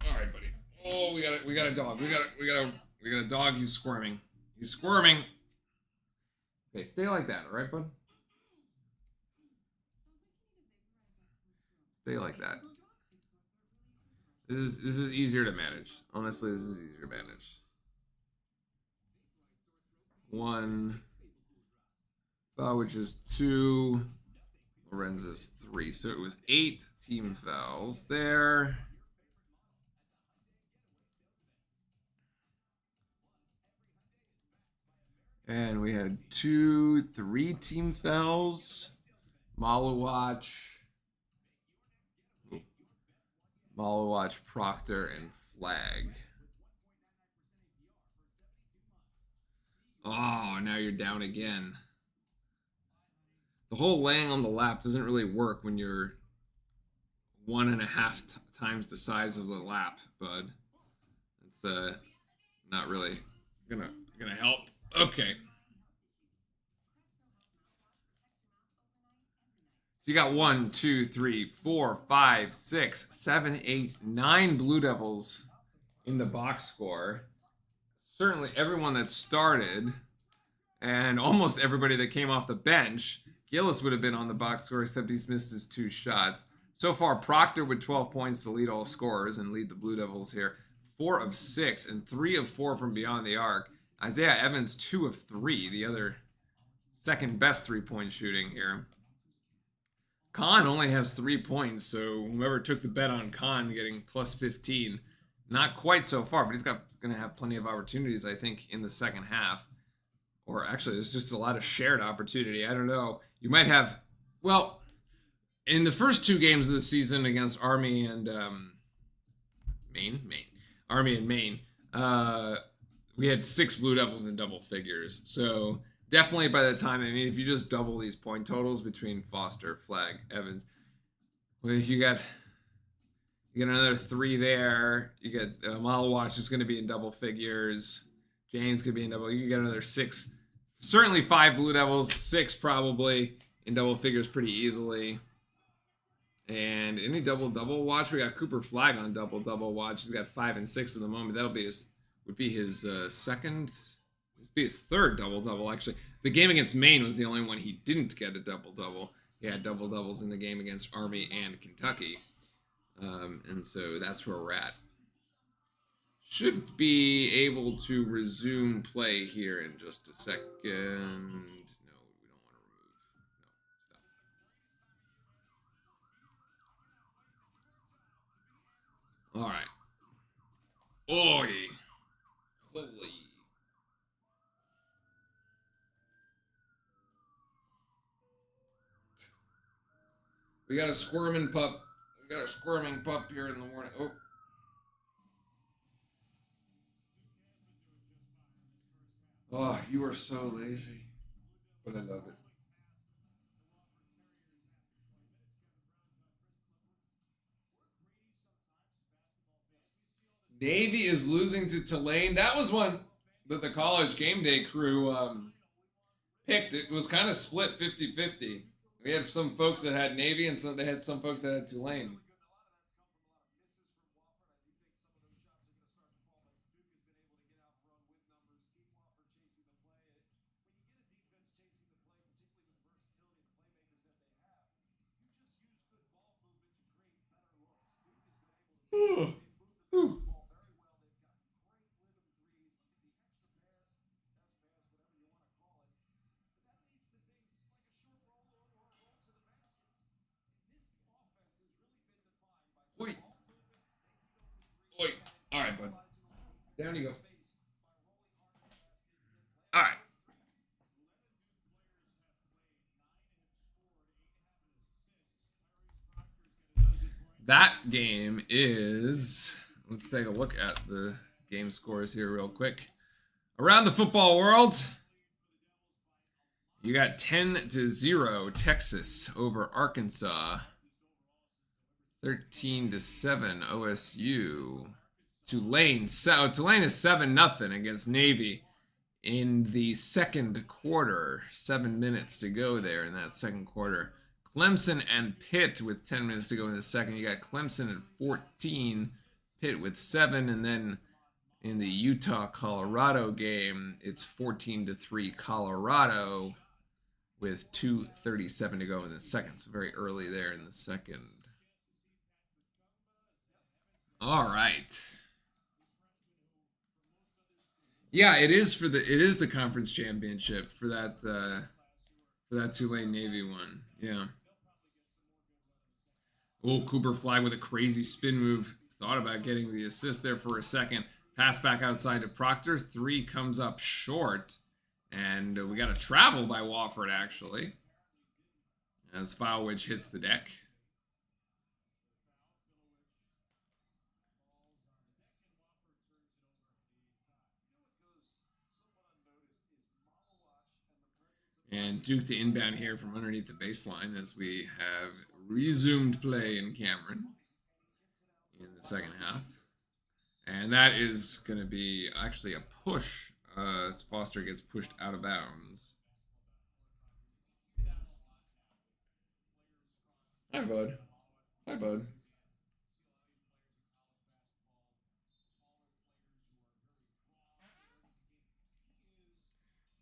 right, buddy. Oh, we got a dog. We got a dog. He's squirming. Okay, stay like that, all right, bud? Stay like that. This is easier to manage. Honestly, this is easier to manage. 1 foul, which is 2. Lorenzo's 3. So it was 8 team fouls there. And we had 3 team fouls. Malawach, Proctor, and Flag. Oh, now you're down again. The whole laying on the lap doesn't really work when you're 1.5 times the size of the lap, bud. It's not really gonna help. Okay. So you got 1, 2, 3, 4, 5, 6, 7, 8, 9 Blue Devils in the box score. Certainly everyone that started and almost everybody that came off the bench. Gillis would have been on the box score, except he's missed his 2 shots. So far, Proctor with 12 points to lead all scorers and lead the Blue Devils here. 4 of 6 and 3 of 4 from beyond the arc. Isaiah Evans, 2 of 3, the other second best 3-point shooting here. Khan only has 3 points, so whoever took the bet on Khan getting plus 15, not quite so far, but he's going to have plenty of opportunities, I think, in the second half. Or actually, there's just a lot of shared opportunity. I don't know. You might have, well, in the first 2 games of the season against Army and Army and Maine, we had 6 Blue Devils in double figures. So definitely by the time, I mean, if you just double these point totals between Foster, Flagg, Evans, well, you got another 3 there. You get Malawatch is going to be in double figures. James could be in double. You get another 6. Certainly 5 Blue Devils, 6 probably in double figures pretty easily. And any double watch, we got Cooper Flagg on double watch. He's got 5 and 6 at the moment. That'll be his second. It'd be his third double actually. The game against Maine was the only one he didn't get a double. He had doubles in the game against Army and Kentucky, and so that's where we're at. Should be able to resume play here in just a second. No, we don't want to remove. No, stop. All right. Oi. Holy. We got a squirming pup. We got a squirming pup here in the morning. Oh. Oh, you are so lazy. But I love it. Navy is losing to Tulane. That was one that the college game day crew picked. It was kind of split 50-50. We had some folks that had Navy and they had some folks that had Tulane. Wait. Wait. All right, bud. Down you go. All right. That game is. Let's take a look at the game scores here real quick. Around the football world, you got 10-0 Texas over Arkansas. 13-7 OSU. Tulane is 7-0 against Navy in the second quarter. 7 minutes to go there in that second quarter. Clemson and Pitt with 10 minutes to go in the second. You got Clemson at 14, Pitt with 7, and then in the Utah-Colorado game, it's 14-3 Colorado with 2:37 to go in the second. So very early there in the second. All right. Yeah, it is the conference championship for that Tulane Navy one. Yeah. Oh, Cooper Flagg with a crazy spin move. Thought about getting the assist there for a second. Pass back outside to Proctor. 3 comes up short. And we got a travel by Wofford, actually. As Filewich hits the deck. And Duke to inbound here from underneath the baseline as we have resumed play in Cameron in the second half. And that is going to be actually a push as Foster gets pushed out of bounds. Hi, bud. Hi, bud.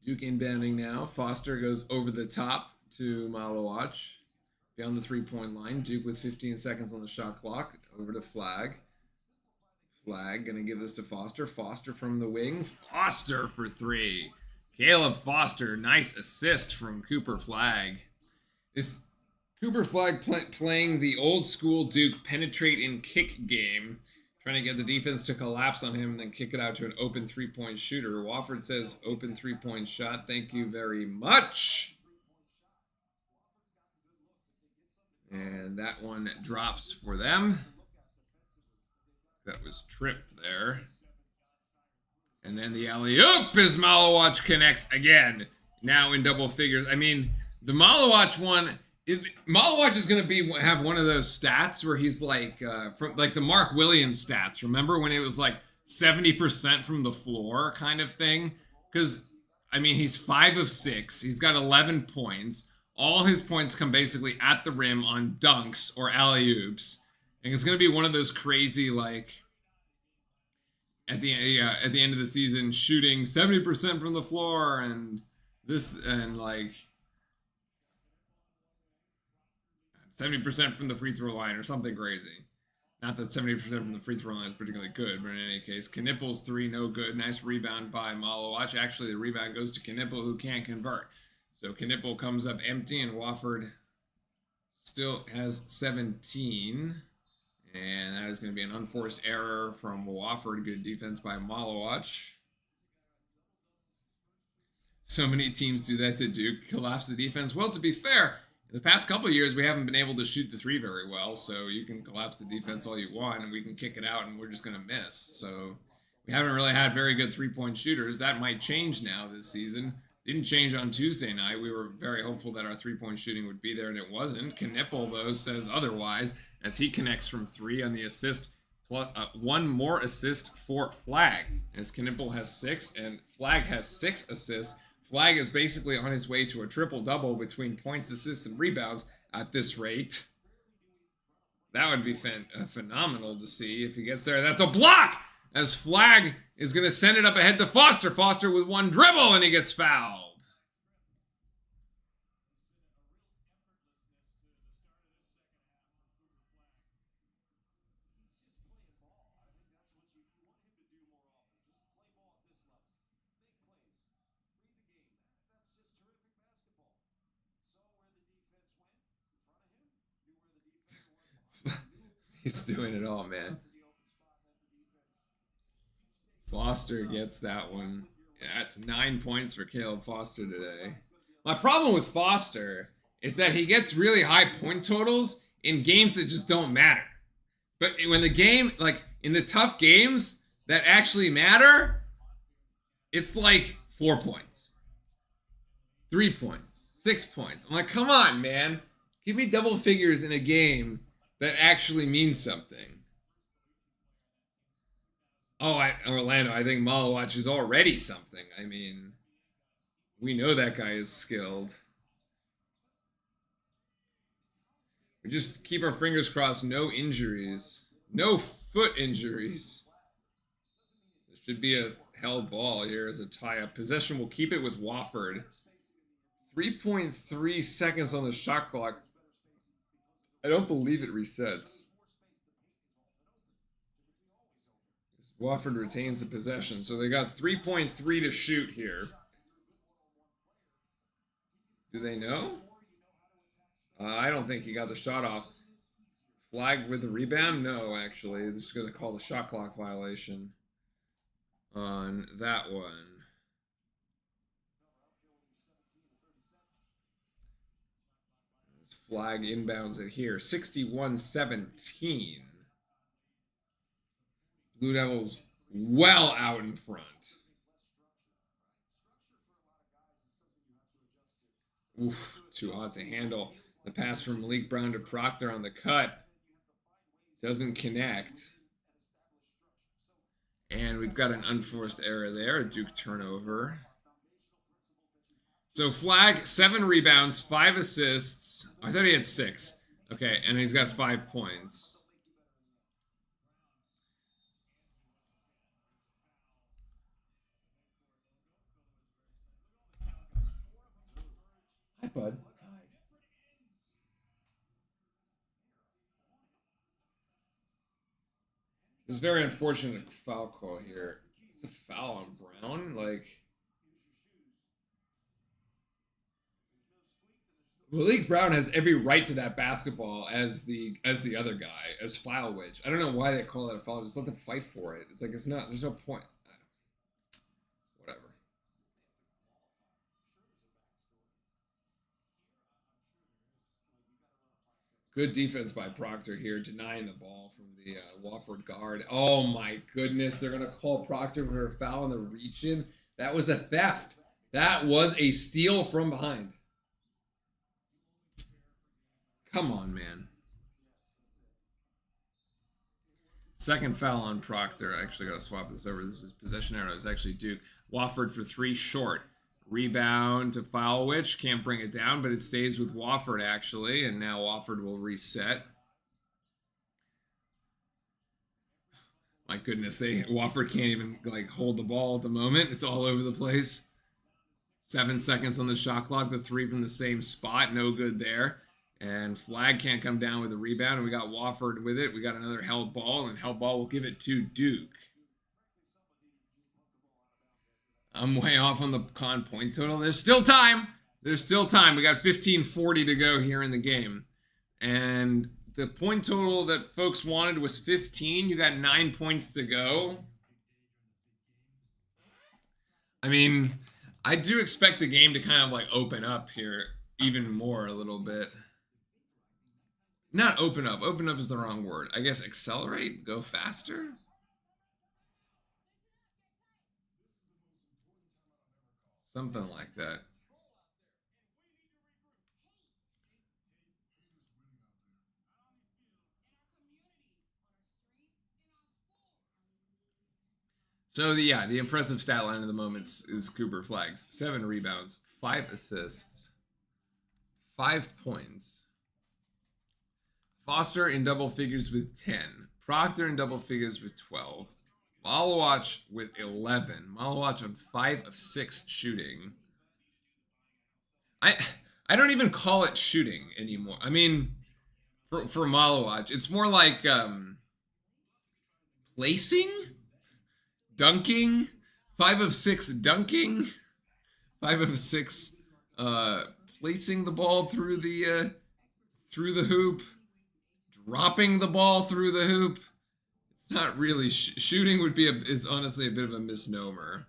Duke inbounding now. Foster goes over the top to Malawach. Beyond the three-point line. Duke with 15 seconds on the shot clock. Over to Flag. Flag going to give this to Foster. Foster from the wing. Foster for three. Caleb Foster. Nice assist from Cooper Flag. This Cooper Flag playing the old school Duke penetrate and kick game. Trying to get the defense to collapse on him and then kick it out to an open three-point shooter. Wofford says open three-point shot. Thank you very much. And that one drops for them. That was tripped there. And then the alley-oop as Malawach connects again. Now in double figures. I mean, the Malawach one, Malawach is going to have one of those stats where he's like, from like the Mark Williams stats. Remember when it was like 70% from the floor kind of thing? Because, I mean, he's 5 of 6. He's got 11 points. All his points come basically at the rim on dunks or alley-oops. And it's going to be one of those crazy, like, at the end of the season, shooting 70% from the floor and this, and like 70% from the free throw line or something crazy. Not that 70% from the free throw line is particularly good, but in any case, Knippel's three, no good. Nice rebound by Malawach. Actually, the rebound goes to Knippel, who can't convert. So Knippel comes up empty, and Wofford still has 17. And that is going to be an unforced error from Wofford. Good defense by Malawach. So many teams do that to Duke, collapse the defense. Well, to be fair, in the past couple of years, we haven't been able to shoot the three very well. So you can collapse the defense all you want, and we can kick it out, and we're just going to miss. So we haven't really had very good three-point shooters. That might change now this season. Didn't change on Tuesday night. We were very hopeful that our three-point shooting would be there, and it wasn't. Knippel, though, says otherwise as he connects from three on the assist. Plus, one more assist for Flag, as Knippel has 6 and Flag has 6 assists. Flag is basically on his way to a triple-double between points, assists, and rebounds at this rate. That would be phenomenal to see if he gets there. That's a block! As Flag is going to send it up ahead to Foster. Foster with one dribble, and he gets fouled. He's doing it all, man. Foster gets that one. That's 9 points for Caleb Foster today. My problem with Foster is that he gets really high point totals in games that just don't matter. But when the game, like in the tough games that actually matter, it's like 4 points, 3 points, 6 points. I'm like, come on, man. Give me double figures in a game that actually means something. Oh, Orlando, I think Malawach is already something. I mean, we know that guy is skilled. We just keep our fingers crossed, no injuries. No foot injuries. This should be a held ball here as a tie-up. Possession will keep it with Wofford. 3.3 seconds on the shot clock. I don't believe it resets. Wofford retains the possession. So they got 3.3 to shoot here. Do they know? I don't think he got the shot off. Flag with the rebound? No, actually. They're just going to call the shot clock violation on that one. This Flag inbounds it here. 61-17. Blue Devils well out in front. Oof, too hot to handle. The pass from Malik Brown to Proctor on the cut. Doesn't connect. And we've got an unforced error there, a Duke turnover. So Flag, 7 rebounds, 5 assists. I thought he had 6. Okay, and he's got 5 points. Hi, bud. Hi. It's very unfortunate foul call here. It's a foul on Brown. Like, Malik Brown has every right to that basketball as the other guy, as Filewich. I don't know why they call it a foul. Just let them fight for it. It's like it's not. There's no point. Whatever. Good defense by Proctor here, denying the ball from the Wofford guard. Oh my goodness, they're gonna call Proctor for a foul in the reach-in. That was a theft. That was a steal from behind. Come on, man. Second foul on Proctor. I actually got to swap this over. This is possession arrow. It's actually Duke. Wofford for 3 short. Rebound to Filewich. Can't bring it down, but it stays with Wofford, actually. And now Wofford will reset. My goodness, Wofford can't even like hold the ball at the moment. It's all over the place. 7 seconds on the shot clock. The 3 from the same spot. No good there. And Flag can't come down with the rebound. And we got Wofford with it. We got another held ball. And held ball will give it to Duke. I'm way off on the con point total. There's still time. There's still time. We got 15:40 to go here in the game. And the point total that folks wanted was 15. You got 9 points to go. I mean, I do expect the game to kind of like open up here even more a little bit. Not open up. Open up is the wrong word. I guess accelerate, go faster. Something like that. So the impressive stat line of the moment is Cooper Flags. 7 rebounds, 5 assists, 5 points. Foster in double figures with 10. Proctor in double figures with 12. Malawach with 11. Malawach on 5 of 6 shooting. I don't even call it shooting anymore. I mean, for Malawach, it's more like placing, dunking. 5 of 6 dunking. 5 of 6 placing the ball through the hoop. Dropping the ball through the hoop. It's not really shooting would be is honestly a bit of a misnomer.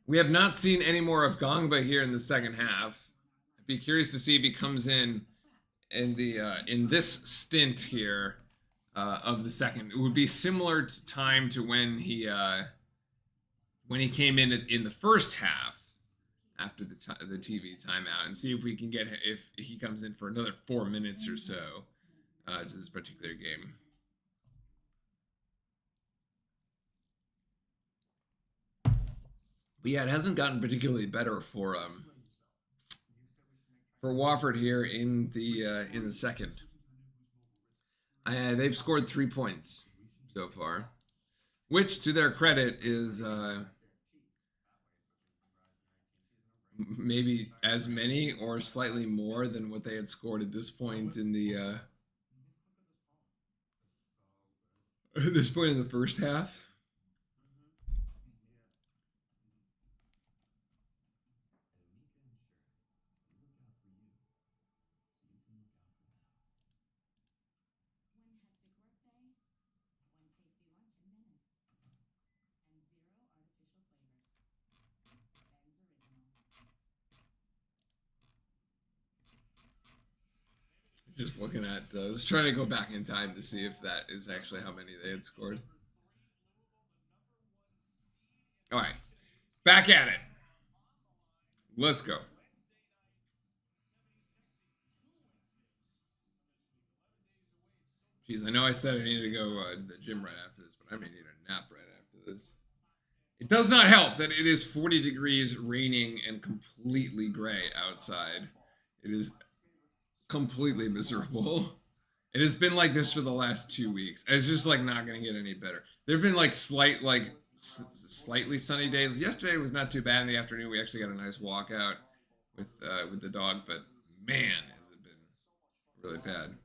We have not seen any more of Gongba here in the second half. I'd be curious to see if he comes in in this stint here of the second. It would be similar time to when he came in the first half after the TV timeout, and see if we can get if he comes in for another 4 minutes or so to this particular game. But yeah, it hasn't gotten particularly better for Wofford here in the second. They've scored 3 points so far, which to their credit is maybe as many or slightly more than what they had scored at this point in the first half. Just looking at, just trying to go back in time to see if that is actually how many they had scored. All right, back at it. Let's go. Jeez, I know I said I needed to go to the gym right after this, but I may need a nap right after this. It does not help that it is 40 degrees, raining, and completely gray outside. It is completely miserable. It has been like this for the last 2 weeks. It's just like not going to get any better. There have been like slightly sunny days. Yesterday was not too bad in the afternoon. We actually got a nice walk out with the dog, but man, has it been bad.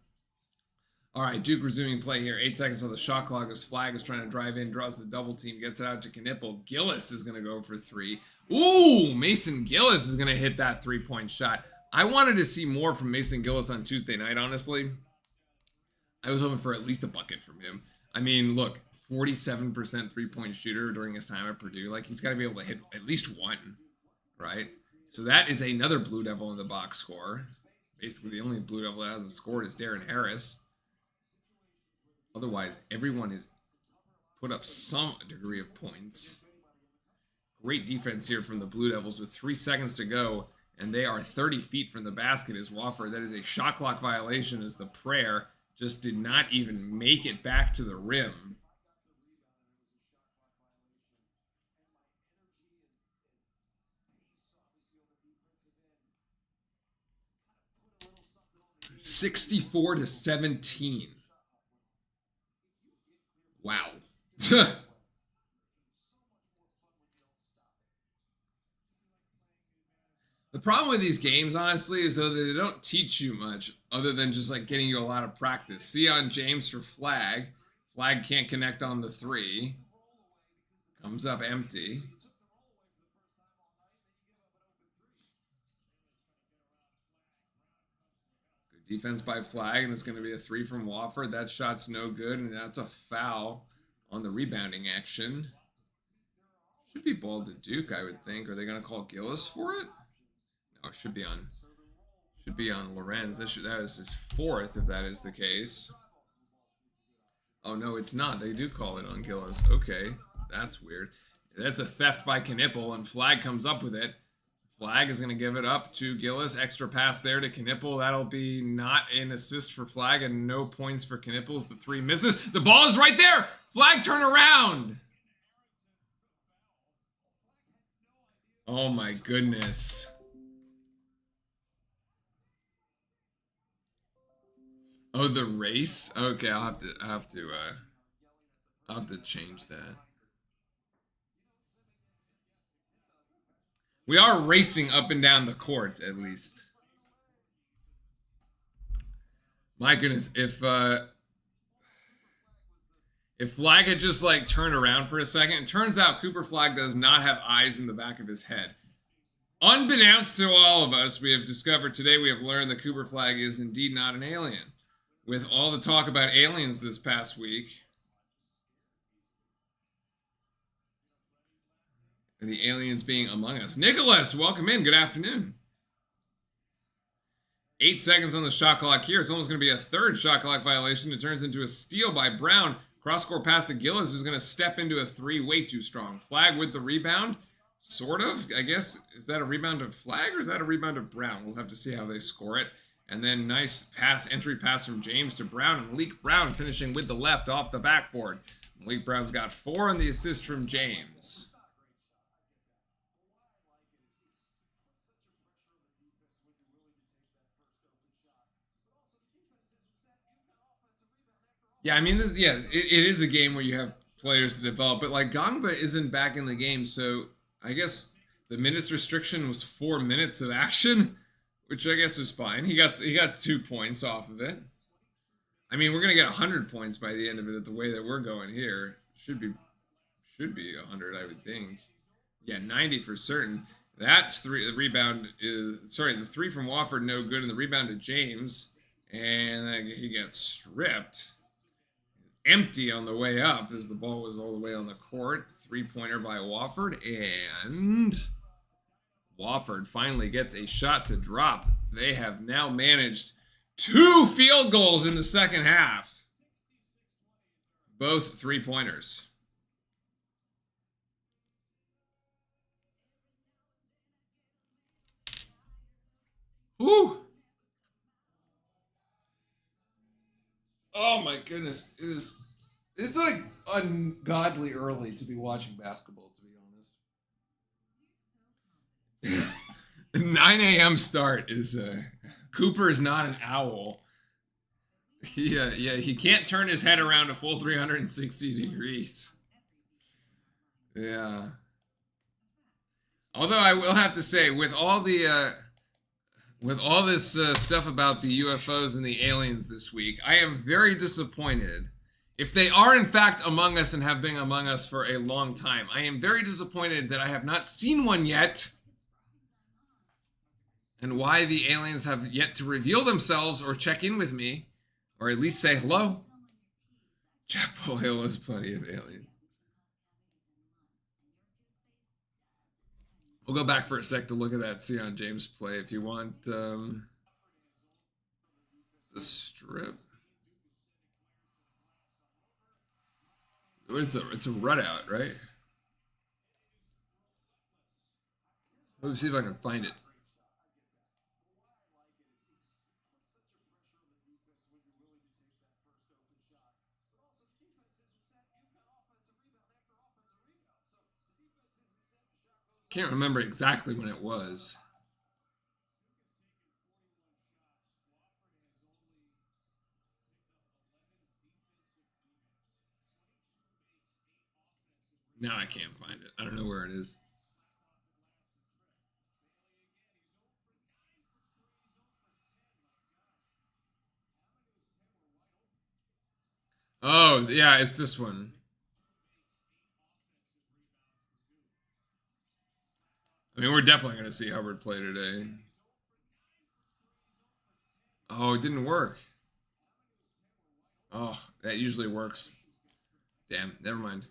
All right, Duke resuming play here. 8 seconds on the shot clock as Flag is trying to drive in, draws the double team, gets it out to Knipple. Gillis is going to go for 3. Ooh, Mason Gillis is going to hit that 3-point shot. I wanted to see more from Mason Gillis on Tuesday night, honestly. I was hoping for at least a bucket from him. I mean, look, 47% 3-point shooter during his time at Purdue. Like, he's got to be able to hit at least one, right? So that is another Blue Devil in the box score. Basically, the only Blue Devil that hasn't scored is Darren Harris. Otherwise, everyone has put up some degree of points. Great defense here from the Blue Devils with 3 seconds to go, and they are 30 feet from the basket as Wofford. That is a shot clock violation as the prayer just did not even make it back to the rim. $64-17. Wow. The problem with these games, honestly, is though they don't teach you much other than just like getting you a lot of practice. See on James for Flag. Flag can't connect on the 3. Comes up empty. Good defense by Flag, and it's going to be a 3 from Wofford. That shot's no good, and that's a foul on the rebounding action. Should be ball to Duke, I would think. Are they going to call Gillis for it? No, it should be on Lorenz. That is his 4th, if that is the case. Oh, no, it's not. They do call it on Gillis. Okay, that's weird. That's a theft by Knipple, and Flag comes up with it. Flag is going to give it up to Gillis. Extra pass there to Knipple. That'll be not an assist for Flag, and no points for Knipples. The 3 misses. The ball is right there. Flag turn around. Oh, my goodness. Oh, the race? Okay, I'll have to change that. We are racing up and down the court, at least. My goodness, if Flag had just like turned around for a second, it turns out Cooper Flag does not have eyes in the back of his head. Unbeknownst to all of us, we have discovered today, we have learned that Cooper Flag is indeed not an alien. With all the talk about aliens this past week, and the aliens being among us. Nicholas, welcome in. Good afternoon. 8 seconds on the shot clock here. It's almost going to be a 3rd shot clock violation. It turns into a steal by Brown. Cross-court pass to Gillis, who's going to step into a 3 way too strong. Flag with the rebound. Sort of, I guess. Is that a rebound of Flag or is that a rebound of Brown? We'll have to see how they score it. And then nice entry pass from James to Brown. And Malik Brown finishing with the left off the backboard. Malik Brown's got 4 on the assist from James. Yeah, I mean, it is a game where you have players to develop, but like Gongba isn't back in the game, so I guess the minutes restriction was 4 minutes of action, which I guess is fine. He got 2 points off of it. I mean, we're gonna get 100 points by the end of it at the way that we're going here. Should be 100, I would think. Yeah, 90 for certain. That's 3. The rebound is the 3 from Wofford, no good, and the rebound to James, and he gets stripped. Empty on the way up as the ball was all the way on the court. 3-pointer by Wofford, and Wofford finally gets a shot to drop. They have now managed 2 field goals in the second half. Both 3-pointers. Woo! Oh my goodness, it's like ungodly early to be watching basketball, to be honest. 9 a.m. start is Cooper is not an owl. He can't turn his head around a full 360 degrees. Yeah. Although I will have to say, with all the with all this stuff about the UFOs and the aliens this week, I am very disappointed. If they are in fact among us and have been among us for a long time, I am very disappointed that I have not seen one yet. And why the aliens have yet to reveal themselves or check in with me, or at least say hello. Chapel Hill has plenty of aliens. We'll go back for a sec to look at that Sion James play if you want. The strip. It's a run out, right? Let me see if I can find it. Can't remember exactly when it was. Now I can't find it. I don't know where it is. Oh, yeah, it's this one. I mean, we're definitely going to see Hubbard play today. Oh, it didn't work. Oh, that usually works. Damn, never mind.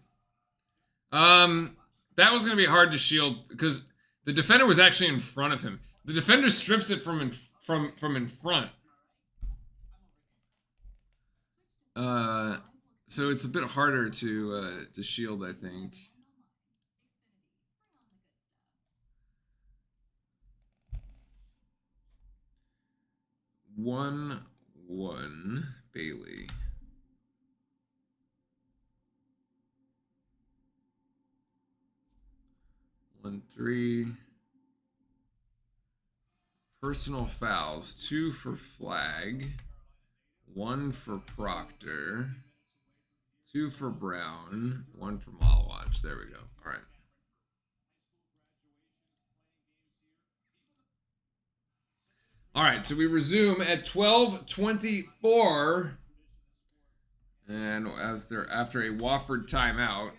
That was going to be hard to shield because the defender was actually in front of him. The defender strips it from in front. So it's a bit harder to shield, I think. One Bailey. One, 3. Personal fouls. 2 for Flag. 1 for Proctor. 2 for Brown. 1 for Malwatch. There we go. All right. All right, so we resume at 12:24. And after a Wofford timeout,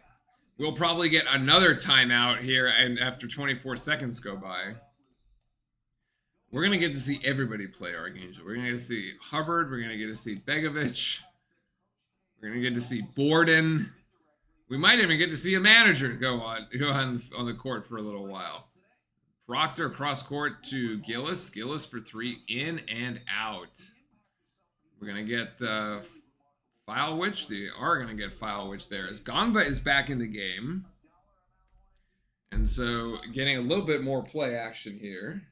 we'll probably get another timeout here, and after 24 seconds go by. We're going to get to see everybody play Archangel. We're going to get to see Hubbard. We're going to get to see Begovic. We're going to get to see Borden. We might even get to see a manager go on the court for a little while. Proctor cross court to Gillis. Gillis for 3, in and out. We're going to get Filewich. They are going to get Filewich there. As Gongba is back in the game. And so getting a little bit more play action here.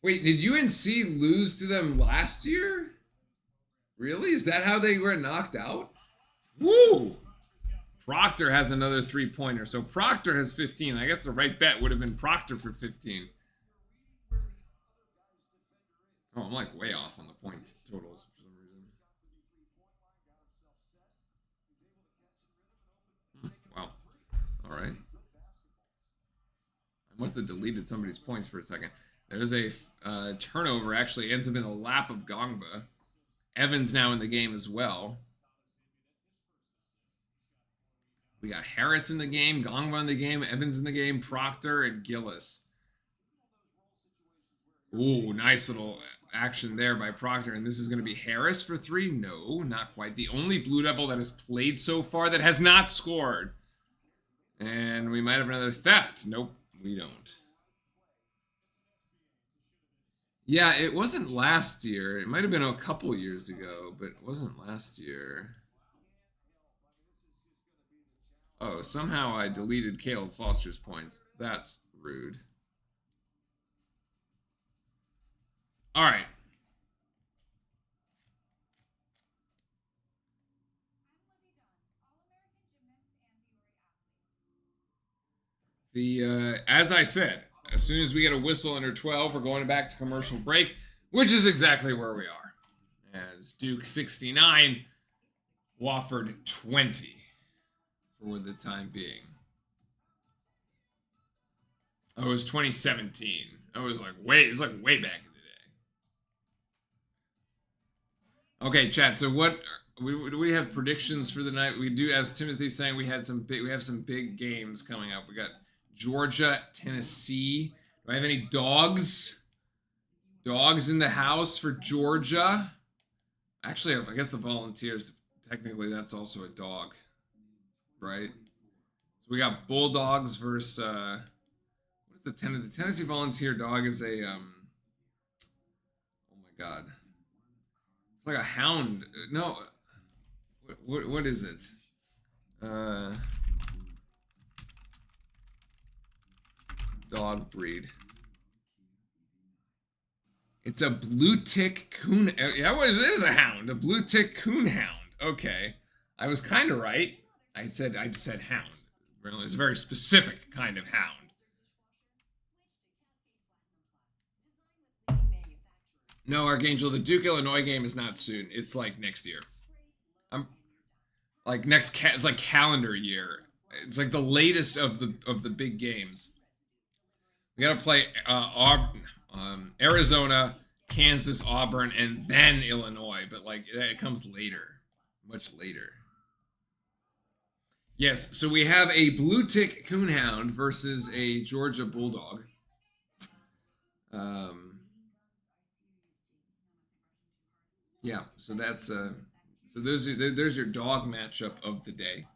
Wait, did UNC lose to them last year? Really? Is that how they were knocked out? Woo! Proctor has another 3-pointer. So Proctor has 15. I guess the right bet would have been Proctor for 15. Oh, I'm like way off on the point totals for some reason. Wow. All right. I must have deleted somebody's points for a second. There's a turnover, actually ends up in the lap of Gongba. Evans now in the game as well. We got Harris in the game, Gongba in the game, Evans in the game, Proctor, and Gillis. Ooh, nice little action there by Proctor. And this is going to be Harris for 3? No, not quite. The only Blue Devil that has played so far that has not scored. And we might have another theft. Nope, we don't. Yeah, it wasn't last year. It might have been a couple years ago, but it wasn't last year. Oh, somehow I deleted Caleb Foster's points. That's rude. All right. As I said, as soon as we get a whistle under 12, we're going back to commercial break, which is exactly where we are. as Duke 69, Wofford 20 for the time being. Oh, it was 2017. I was like, it's like way back in the day. Okay, chat. So what do we have predictions for the night? We do, as Timothy saying, we have some big games coming up. We got Georgia, Tennessee. Do I have any dogs? Dogs in the house for Georgia? Actually, I guess the Volunteers, technically that's also a dog, right? So we got Bulldogs versus what's the Tennessee Volunteer dog is a oh my god. It's like a hound. No. What is it? Dog breed. It's a blue tick coon. Yeah, it is a hound. A blue tick coon hound. Okay, I was kind of right. I just said hound. It's a very specific kind of hound. No, Archangel, the Duke Illinois game is not soon. It's like next year. I'm like it's like calendar year. It's like the latest of the big games. We gotta play Arizona, Kansas, Auburn, and then Illinois. But like it comes later, much later. Yes, so we have a blue tick coonhound versus a Georgia bulldog. Yeah, so that's so there's your dog matchup of the day.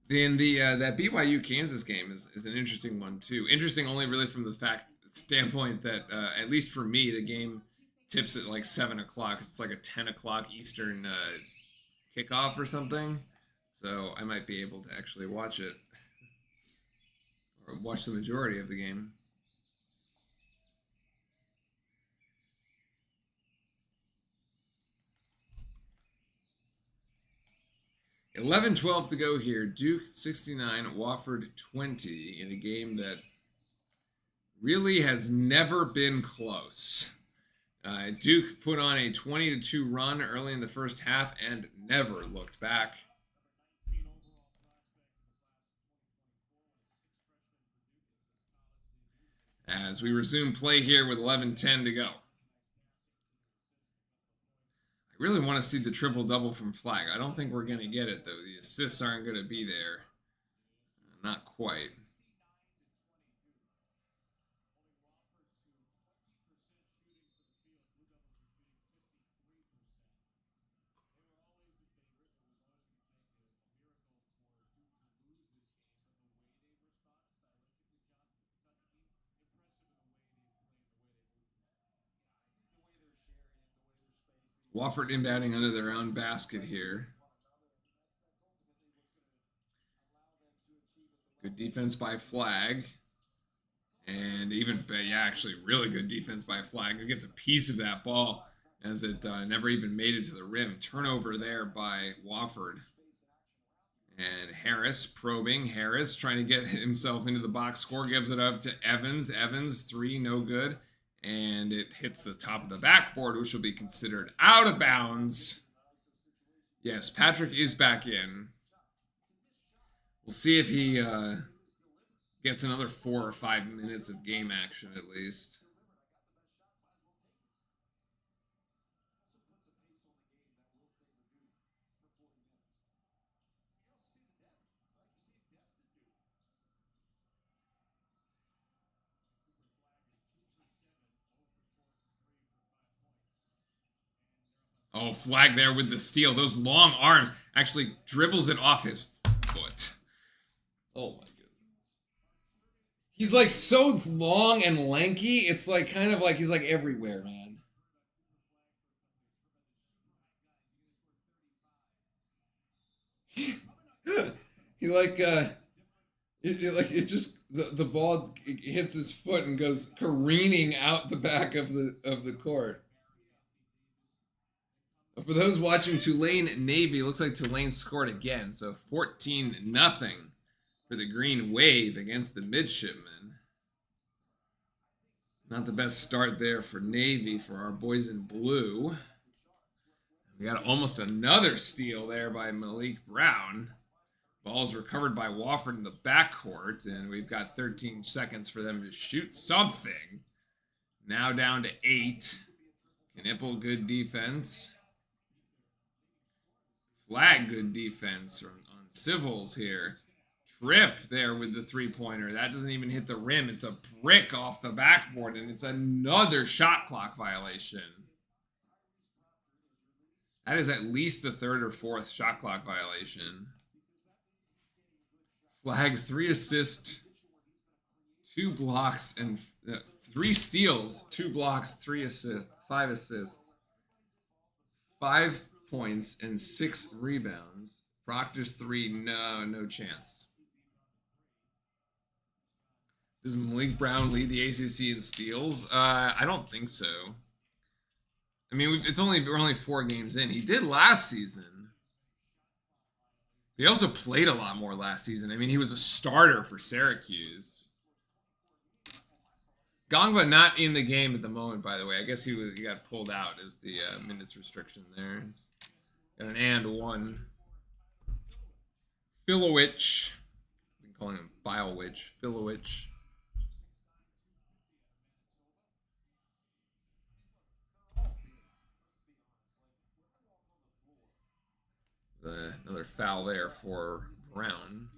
Then the that BYU Kansas game is an interesting one too. Interesting only really from the standpoint that at least for me the game tips at like 7 o'clock. It's like a 10 o'clock Eastern kickoff or something, so I might be able to actually watch it or watch the majority of the game. 11-12 to go here. Duke 69, Wofford 20 in a game that really has never been close. Duke put on a 20-2 run early in the first half and never looked back. As we resume play here with 11-10 to go. I really want to see the triple-double from Flag. I don't think we're going to get it, though. The assists aren't going to be there. Not quite. Wofford inbounding under their own basket here. Good defense by Flag. And even, yeah, actually really good defense by Flag. It gets a piece of that ball as it never even made it to the rim. Turnover there by Wofford. And Harris probing. Harris trying to get himself into the box score. Gives it up to Evans. Evans, 3, no good. And it hits the top of the backboard, which will be considered out of bounds. Yes, Patrick is back in. We'll see if he gets another 4 or 5 minutes of game action at least. Oh, Flag there with the steal. Those long arms actually dribbles it off his foot. Oh my goodness. He's like so long and lanky. It's like kind of like he's like everywhere, man. He like it just the ball hits his foot and goes careening out the back of the court. For those watching Tulane Navy, it looks like Tulane scored again. So 14-0 for the Green Wave against the Midshipmen. Not the best start there for Navy for our boys in blue. We got almost another steal there by Malik Brown. Ball is recovered by Wofford in the backcourt, and we've got 13 seconds for them to shoot something. Now down to 8. Knipple, good defense. Flag, good defense on Civils here. Trip there with the three-pointer. That doesn't even hit the rim. It's a brick off the backboard, and it's another shot clock violation. That is at least the 3rd or 4th shot clock violation. Flag, 3 assists, 2 blocks, and 3 steals, 2 blocks, 3 assists, 5 assists, 5 points, and 6 rebounds. Proctor's 3, no chance. Does Malik Brown lead the ACC in steals? I don't think so. I mean, we're only 4 games in. He did last season. He also played a lot more last season. I mean, he was a starter for Syracuse. Gongva not in the game at the moment, by the way. I guess he got pulled out as the minutes restriction there. Got an and 1. Filowich. I've been calling him Bilewich. Filowich. Another foul there for Brown.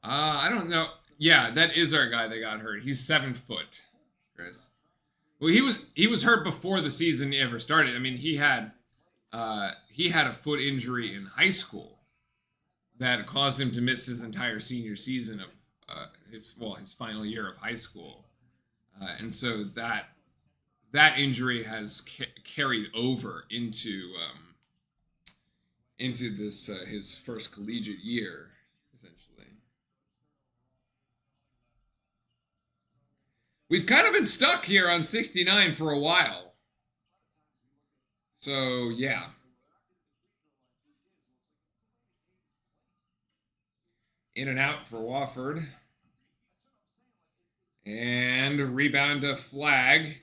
I don't know. Yeah, that is our guy that got hurt. He's 7 foot, Chris. Well, he was hurt before the season ever started. I mean, he had a foot injury in high school that caused him to miss his entire senior season of his final year of high school, and so that injury has carried over into this his first collegiate year, essentially. We've kind of been stuck here on 69 for a while. So, yeah. In and out for Wofford. And a rebound to Flag.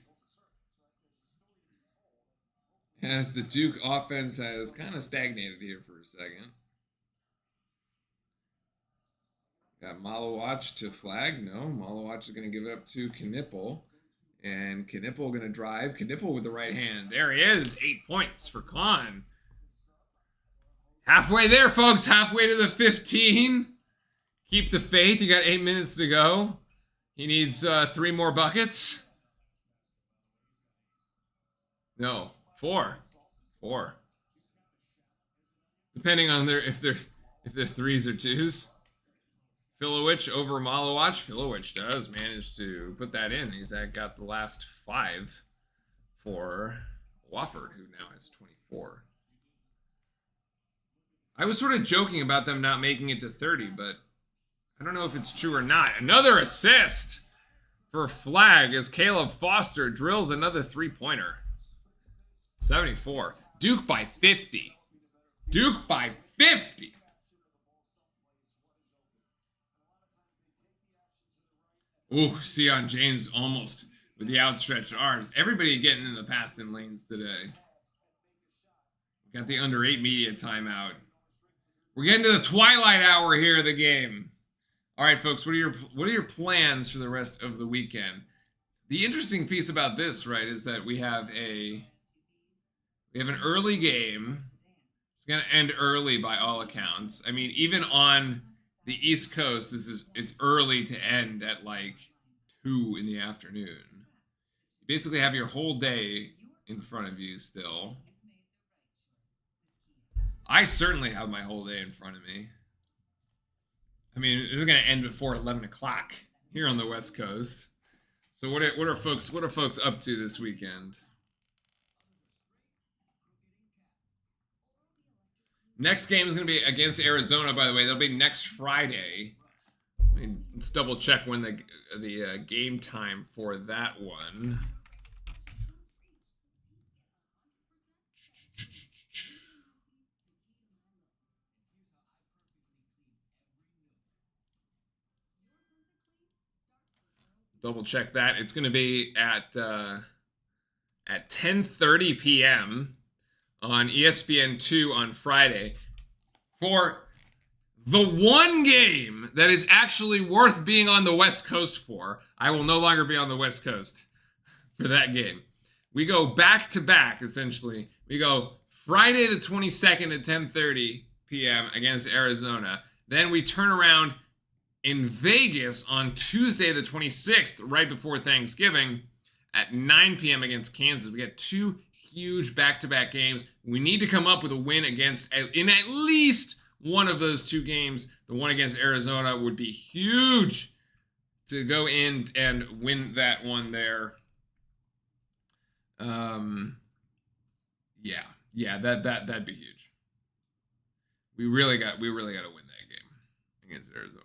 As the Duke offense has kind of stagnated here for a second. Got Malawach to Flag. No, Malawach is going to give it up to Knipple. And Knipple going to drive. Knipple with the right hand. There he is. 8 points for Khan. Halfway there, folks. Halfway to the 15. Keep the faith. You got 8 minutes to go. He needs 3 more buckets. No. 4. Depending on if they're 3s or 2s. Filowich over Malawach. Filowich does manage to put that in. He's got the last 5 for Wofford, who now has 24. I was sort of joking about them not making it to 30, but I don't know if it's true or not. Another assist for Flag as Caleb Foster drills another 3-pointer. 74. Duke by 50. Duke by 50. Ooh, Sion James almost with the outstretched arms. Everybody getting in the passing lanes today. Got the under 8 media timeout. We're getting to the twilight hour here of the game. All right, folks, what are your plans for the rest of the weekend? The interesting piece about this, right, is that we have an early game. It's going to end early by all accounts. I mean, even on the East Coast, it's early to end at like 2 in the afternoon. You basically have your whole day in front of you still. I certainly have my whole day in front of me. I mean, this is going to end before 11 o'clock here on the West Coast. So what are folks up to this weekend? Next game is going to be against Arizona, by the way. That'll be next Friday. Let's double check when the game time for that one. double check that. It's going to be at 10:30 p.m. on ESPN2 on Friday for the one game that is actually worth being on the West Coast for. I will no longer be on the West Coast for that game. We go back to back, essentially. We go Friday the 22nd at 10:30 p.m. against Arizona. Then we turn around in Vegas on Tuesday the 26th, right before Thanksgiving, at 9 p.m. against Kansas. We got two huge back-to-back games. We need to come up with a win in at least one of those two games. The one against Arizona would be huge to go in and win that one there. That'd be huge. We really got to win that game against Arizona.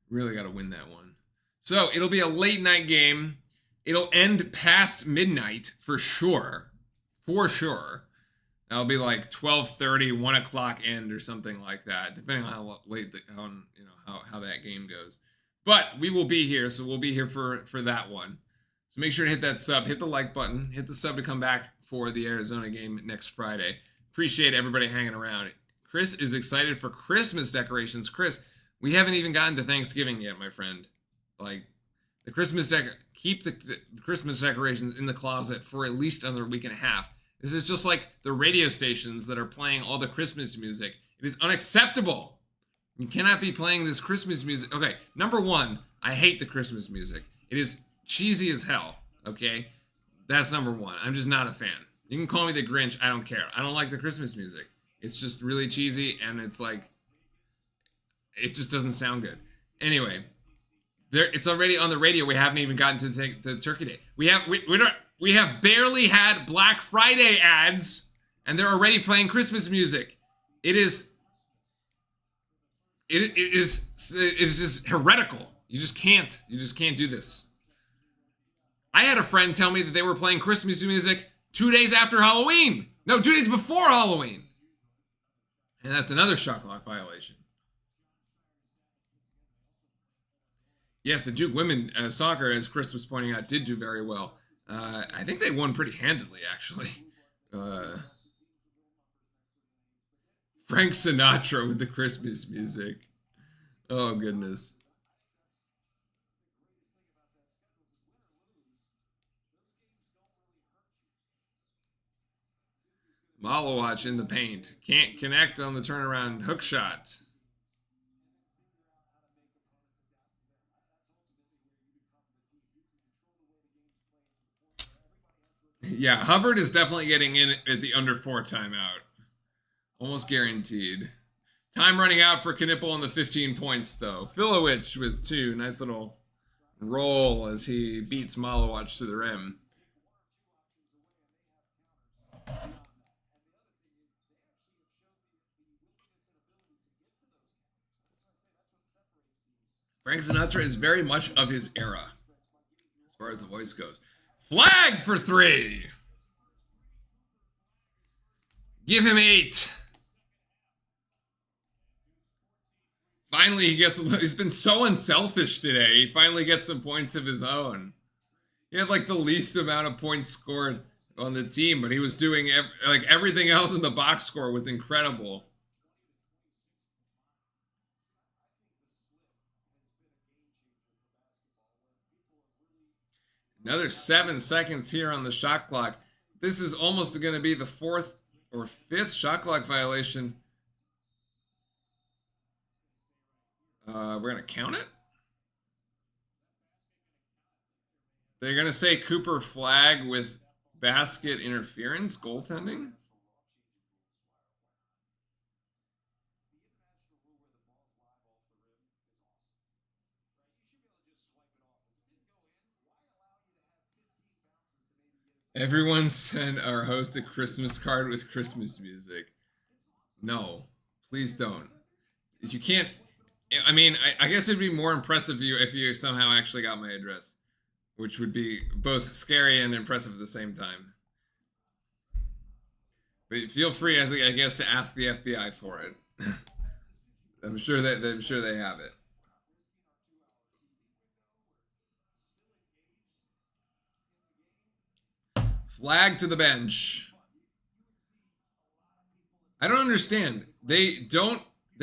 Really got to win that one. So it'll be a late night game. It'll end past midnight for sure. For sure. That'll be like 12:30, 1 o'clock end or something like that, depending on how late how that game goes. But we will be here, so we'll be here for that one. So make sure to hit that sub, hit the like button, hit the sub to come back for the Arizona game next Friday. Appreciate everybody hanging around. Chris is excited for Christmas decorations. Chris, we haven't even gotten to Thanksgiving yet, my friend. Like, the Christmas keep the Christmas decorations in the closet for at least another week and a half. This is just like the radio stations that are playing all the Christmas music. It is unacceptable. You cannot be playing this Christmas music. Okay, number one, I hate the Christmas music. It is cheesy as hell, okay? That's number one. I'm just not a fan. You can call me the Grinch. I don't care. I don't like the Christmas music. It's just really cheesy, and it's like, it just doesn't sound good. Anyway, it's already on the radio. We haven't even gotten to Turkey Day. We have barely had Black Friday ads, and they're already playing Christmas music. It is just heretical. You just can't do this. I had a friend tell me that they were playing Christmas music 2 days after Halloween. No, 2 days before Halloween. And that's another shot clock violation. Yes, the Duke women soccer, as Chris was pointing out, did do very well. I think they won pretty handily, actually. Frank Sinatra with the Christmas music. Oh, goodness. Malowatch in the paint. Can't connect on the turnaround hook shot. Yeah, Hubbard is definitely getting in at the under 4 timeout. Almost guaranteed. Time running out for Knipple on the 15 points, though. Filowich with 2. Nice little roll as he beats Malowatch to the rim. Frank Sinatra is very much of his era, as far as the voice goes. Flag for 3. Give him 8. Finally, he's been so unselfish today. He finally gets some points of his own. He had like the least amount of points scored on the team, but he was doing like everything else in the box score was incredible. Another 7 seconds here on the shot clock. This is almost going to be the 4th or 5th shot clock violation. We're going to count it. They're going to say Cooper flag with basket interference, goaltending. Everyone send our host a Christmas card with Christmas music. No, please don't. You can't. I mean, I guess it'd be more impressive if you somehow actually got my address, which would be both scary and impressive at the same time. But feel free, I guess, to ask the FBI for it. I'm sure they have it. Flag to the bench. I don't understand. They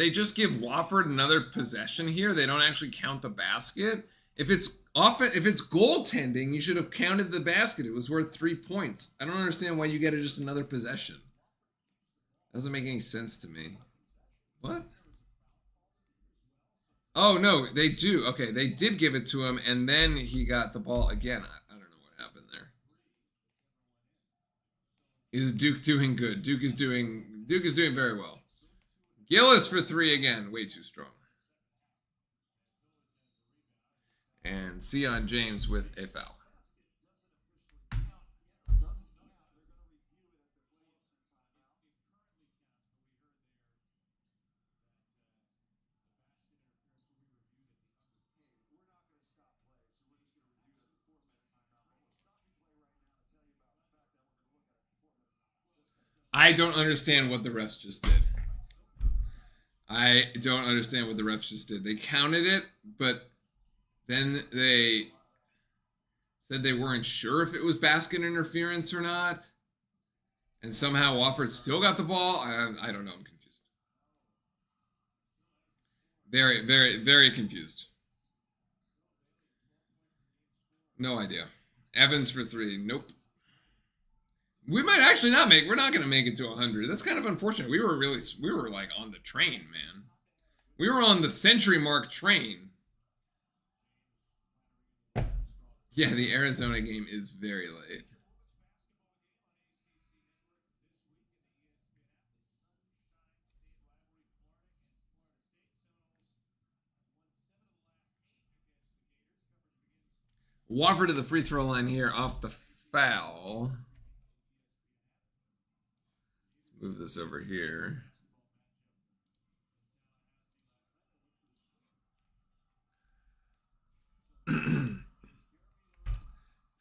just give Wofford another possession here. They don't actually count the basket. If it's goaltending, you should have counted the basket. It was worth 3 points. I don't understand why you get just another possession. Doesn't make any sense to me. What? Oh, no, they do. Okay, they did give it to him, and then he got the ball again. I don't know what happened there. Is Duke doing good? Duke is doing very well. Gillis for 3 again. Way too strong. And Sion James with a foul. I don't understand what the refs just did. I don't understand what the refs just did. They counted it, but then they said they weren't sure if it was basket interference or not. And somehow Wofford still got the ball. I don't know. I'm confused. Very, very, very confused. No idea. Evans for 3. Nope. We might actually not make. We're not going to make it to 100. That's kind of unfortunate. We were like on the train, man. We were on the century mark train. Yeah, the Arizona game is very late. Wofford to the free throw line here off the foul. Move this over here.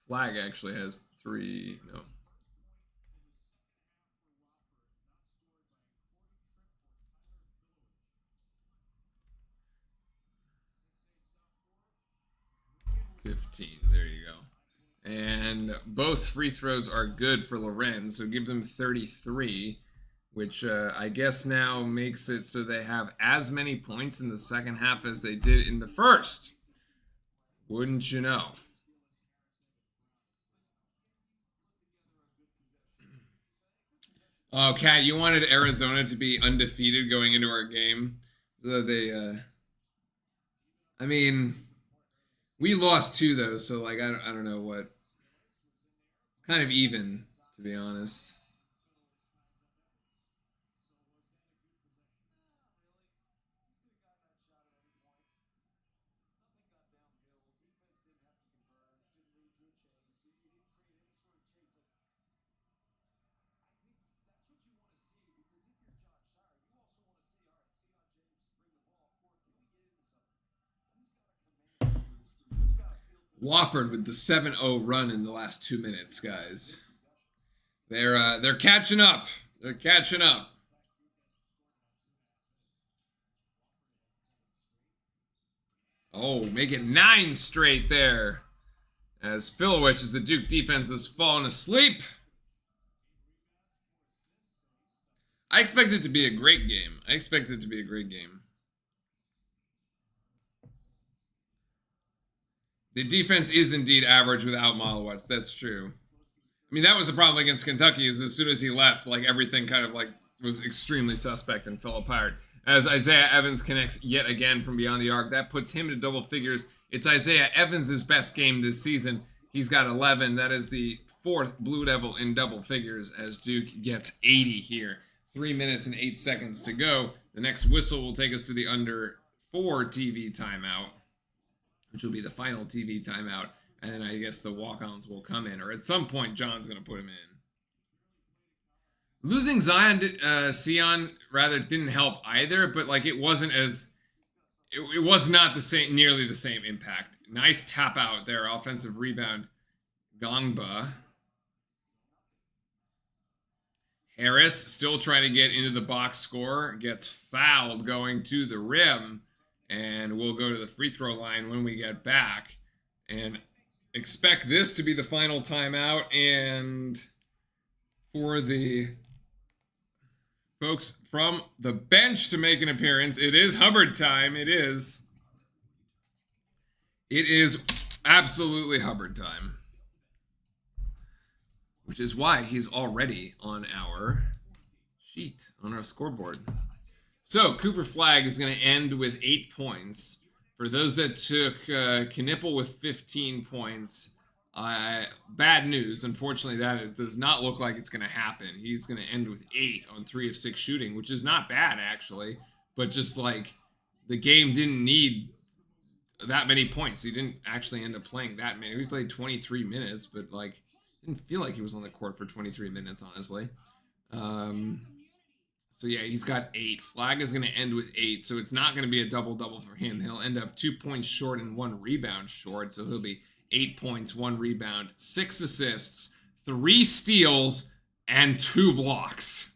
Flag actually has 3. No. There you go. And both free throws are good for Lorenz, so give them 33, which I guess now makes it so they have as many points in the second half as they did in the first. Wouldn't you know? Oh, Kat, you wanted Arizona to be undefeated going into our game. So they, I mean, we lost 2 though, so like I don't know what. It's kind of even, to be honest. Wofford with the 7-0 run in the last 2 minutes, guys. They're catching up. They're catching up. Oh, make it 9 straight there. As Phil wishes the Duke defense has fallen asleep. I expect it to be a great game. The defense is indeed average without Malawat. That's true. I mean, that was the problem against Kentucky, is as soon as he left, like everything kind of like was extremely suspect and fell apart. As Isaiah Evans connects yet again from beyond the arc, that puts him into double figures. It's Isaiah Evans' best game this season. He's got 11. That is the 4th Blue Devil in double figures as Duke gets 80 here. 3 minutes and 8 seconds to go. The next whistle will take us to the under 4 TV timeout, which will be the final TV timeout. And then I guess the walk-ons will come in. Or at some point, John's going to put him in. Losing Sion rather didn't help either, but like it wasn't as... It was not nearly the same impact. Nice tap out there. Offensive rebound. Gongba. Harris still trying to get into the box score, gets fouled going to the rim, and we'll go to the free throw line when we get back. And expect this to be the final timeout. And for the folks from the bench to make an appearance, it is Hubbard time. It is absolutely Hubbard time. Which is why he's already on our sheet, on our scoreboard. So Cooper Flagg is going to end with 8 points. For those that took Knipple with 15 points, bad news. Unfortunately, does not look like it's going to happen. He's going to end with 8 on 3 of 6 shooting, which is not bad, actually. But just like the game didn't need that many points. He didn't actually end up playing that many. We played 23 minutes, but like didn't feel like he was on the court for 23 minutes, honestly. So yeah, he's got 8. Flagg is going to end with 8, so it's not going to be a double-double for him. He'll end up 2 points short and 1 rebound short, so he'll be 8 points, 1 rebound, 6 assists, 3 steals, and 2 blocks.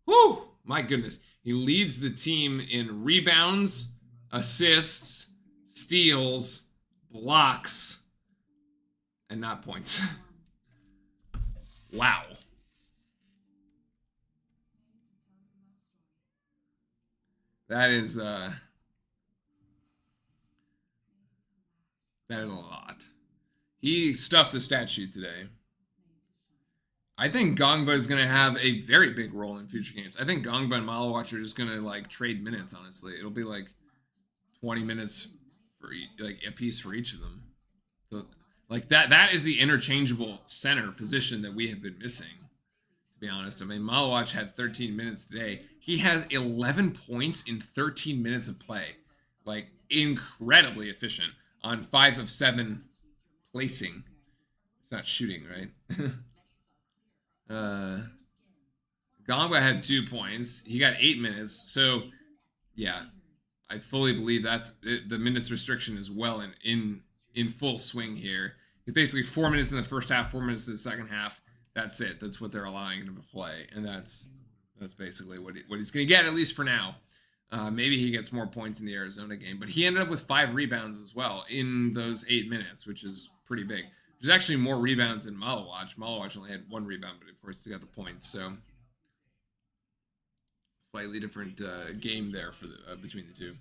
Whew! My goodness. He leads the team in rebounds, assists, steals, blocks, and not points. Wow. That is a lot. He stuffed the stat sheet today. I think Gongba is going to have a very big role in future games. I think Gongba and Malawatch are just going to like trade minutes, honestly. It'll be like 20 minutes for like a piece for each of them. So like that is the interchangeable center position that we have been missing. To be honest, I mean, Malawatch had 13 minutes today. He has 11 points in 13 minutes of play. Like, incredibly efficient on 5 of 7 placing. It's not shooting, right? Gongba had 2 points. He got 8 minutes. So, yeah, I fully believe the minutes restriction is well in full swing here. It's basically 4 minutes in the first half, 4 minutes in the second half. That's it. That's what they're allowing him to play, and that's basically what he's going to get, at least for now. Maybe he gets more points in the Arizona game, but he ended up with 5 rebounds as well in those 8 minutes, which is pretty big. There's actually more rebounds than Malawatch. Malawatch only had 1 rebound, but of course he got the points. So slightly different game there for between the two.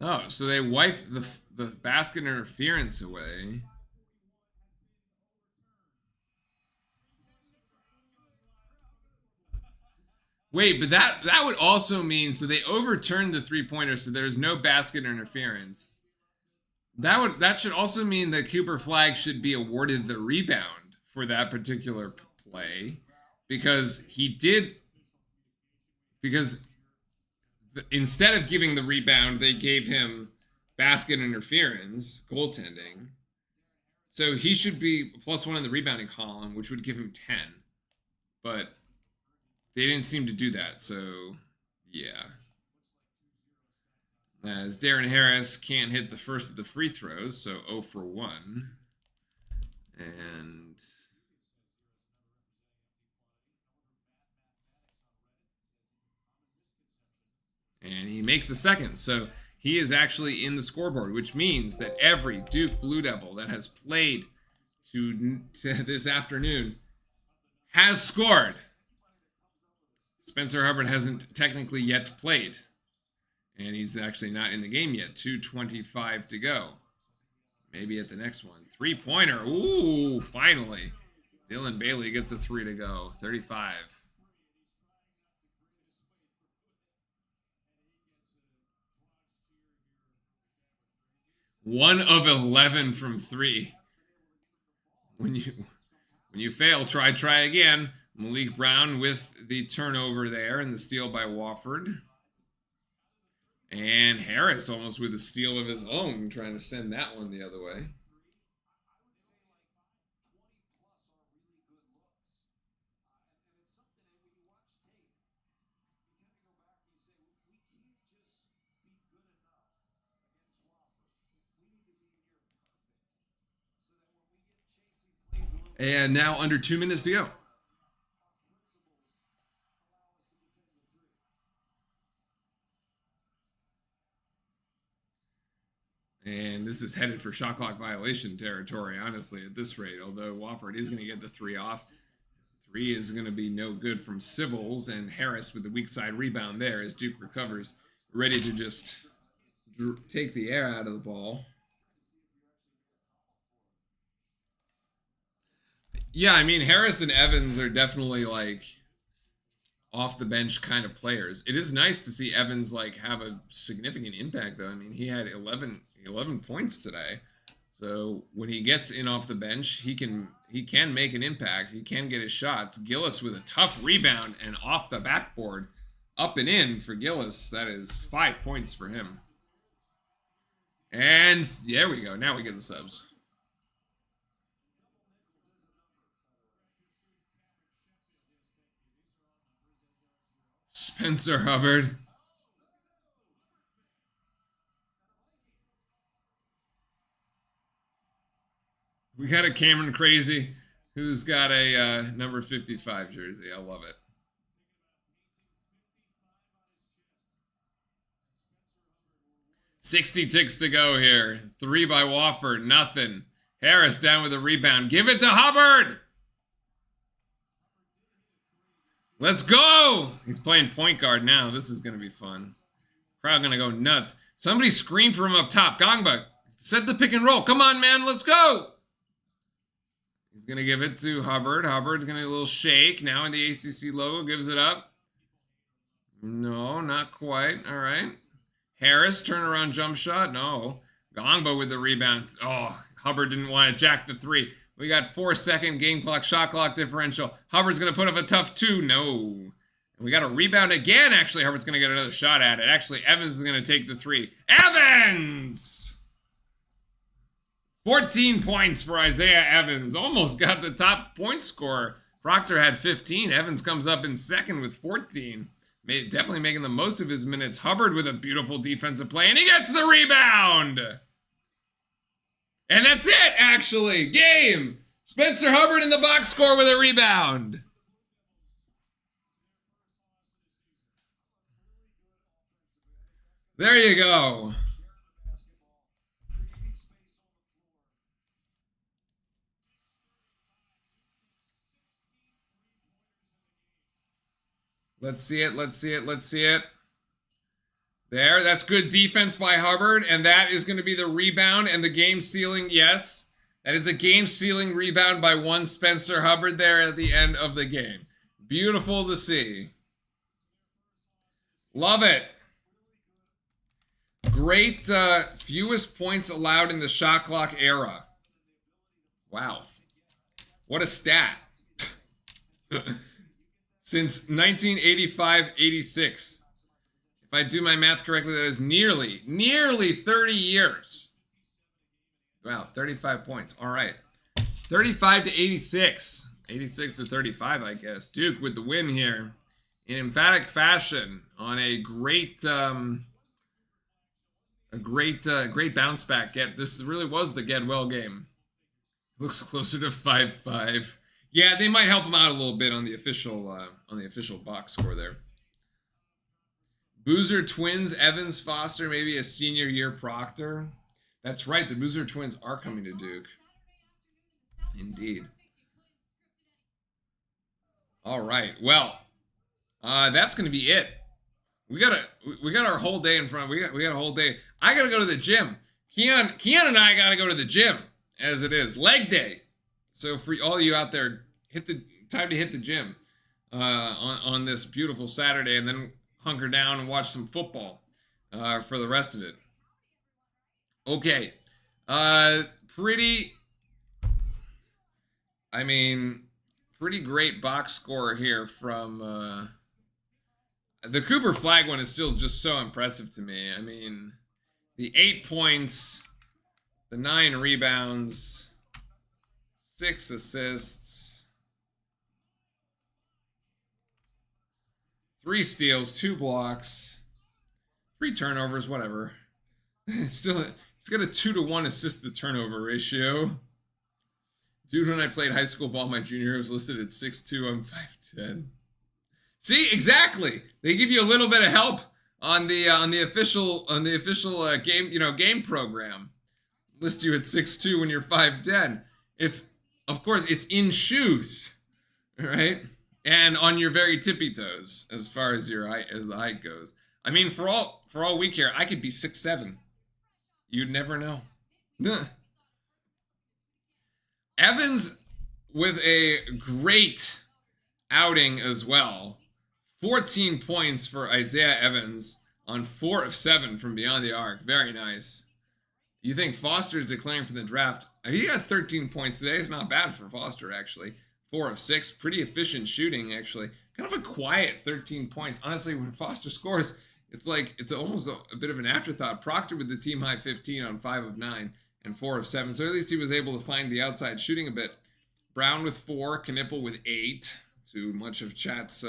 Oh, so they wiped the basket interference away. Wait, but that would also mean, so they overturned the 3-pointer, so there's no basket interference. That should also mean that Cooper Flagg should be awarded the rebound for that particular play, because instead of giving the rebound, they gave him basket interference, goaltending. So he should be +1 in the rebounding column, which would give him 10. But they didn't seem to do that, so yeah. As Darren Harris can't hit the first of the free throws, so 0 for 1. And he makes the second, so he is actually in the scoreboard, which means that every Duke Blue Devil that has played to this afternoon has scored. Spencer Hubbard hasn't technically yet played, and he's actually not in the game yet. 2:25 to go. Maybe at the next one. 3-pointer. Ooh, finally. Dylan Bailey gets a 3 to go. 35. One of 11 from 3. When you fail, try again. Malik Brown with the turnover there and the steal by Wofford. And Harris almost with a steal of his own, trying to send that one the other way. And now under 2 minutes to go. And this is headed for shot clock violation territory, honestly, at this rate. Although Wofford is going to get the 3 off. 3 is going to be no good from Civils, and Harris with the weak side rebound there as Duke recovers, ready to just take the air out of the ball. Yeah, I mean, Harris and Evans are definitely like off the bench kind of players. It is nice to see Evans like have a significant impact though. I mean, he had 11 points today. So when he gets in off the bench, he can make an impact. He can get his shots. Gillis with a tough rebound and off the backboard, up and in for Gillis. That is 5 points for him. And there we go. Now we get the subs. Spencer Hubbard. We got a Cameron Crazy who's got a number 55 jersey. I love it. $60 ticks to go here. 3 by Wofford, nothing. Harris down with a rebound. Give it to Hubbard. Let's go. He's playing point guard now. This is going to be fun. Crowd going to go nuts. Somebody scream for him up top. Gongba, set the pick and roll. Come on, man. Let's go. He's going to give it to Hubbard. Hubbard's going to do a little shake. Now in the ACC logo, gives it up. No, not quite. All right. Harris, turnaround jump shot. No. Gongba with the rebound. Oh, Hubbard didn't want to jack the 3. We got 4-second game clock, shot clock differential. Hubbard's going to put up a tough 2. No. And we got a rebound again. Actually, Hubbard's going to get another shot at it. Actually, Evans is going to take the 3. Evans! 14 points for Isaiah Evans. Almost got the top point scorer. Proctor had 15. Evans comes up in second with 14. Definitely making the most of his minutes. Hubbard with a beautiful defensive play, and he gets the rebound! And that's it, actually. Game. Spencer Hubbard in the box score with a rebound. There you go. Let's see it. Let's see it. Let's see it. There, that's good defense by Hubbard, and that is going to be the rebound and the game sealing. Yes, that is the game sealing rebound by one Spencer Hubbard there at the end of the game. Beautiful to see. Love it. Great, fewest points allowed in the shot clock era. Wow. What a stat. Since 1985-86. If I do my math correctly, that is nearly 30 years. Wow, 35 points. All right. 35 to 86. 86 to 35, I guess. Duke with the win here in emphatic fashion on a great great bounce back. This really was the get well game. Looks closer to 5-5. Yeah, they might help him out a little bit on the official box score there. Boozer twins, Evans, Foster, maybe a senior year Proctor. That's right, the Boozer twins are coming to Duke. Indeed. All right, well, that's going to be it. We got our whole day in front. We got a whole day. I got to go to the gym. Keon and I got to go to the gym as it is leg day. So for all you out there, time to hit the gym on this beautiful Saturday, and then hunker down and watch some football for the rest of it. Okay. Pretty great box score here from the Cooper Flag one is still just so impressive to me. I mean, the 8 points, the 9 rebounds, 6 assists, 3 steals, 2 blocks, 3 turnovers, whatever. Still, he's got a 2-to-1 assist to turnover ratio. Dude, when I played high school ball, my junior year was listed at 6'2". I'm 5'10". See, exactly. They give you a little bit of help on the official game program. List you at 6'2" when you're 5'10". Of course it's in shoes, right? And on your very tippy toes as far as your height, as the height goes. I mean, for all we care, I could be 6'7". You'd never know. Evans with a great outing as well. 14 points for Isaiah Evans on 4 of 7 from beyond the arc. Very nice. You think Foster's declaring for the draft. He got 13 points today. It's not bad for Foster, actually. 4 of 6. Pretty efficient shooting, actually. Kind of a quiet 13 points. Honestly, when Foster scores, it's almost a bit of an afterthought. Proctor with the team high 15 on 5 of 9 and 4 of 7. So at least he was able to find the outside shooting a bit. Brown with 4. Knipple with 8. Too much of Chat's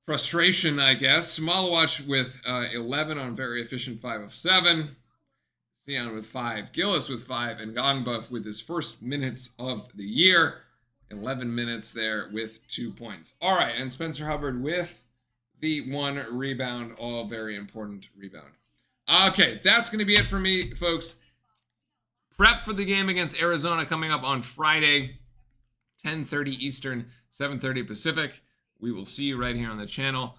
frustration, I guess. Malawach with 11 on very efficient 5 of 7. Sion with 5. Gillis with 5. And Gongbuff with his first minutes of the year. 11 minutes there with 2 points. All right, and Spencer Hubbard with the 1 rebound. All very important rebound. Okay, that's going to be it for me, folks. Prep for the game against Arizona coming up on Friday, 10:30 Eastern, 7:30 Pacific. We will see you right here on the channel.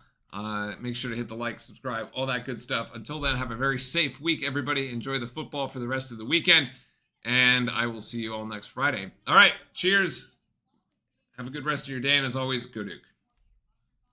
Make sure to hit the like, subscribe, all that good stuff. Until then, have a very safe week, everybody. Enjoy the football for the rest of the weekend. And I will see you all next Friday. All right, cheers. Have a good rest of your day. And as always, go Duke.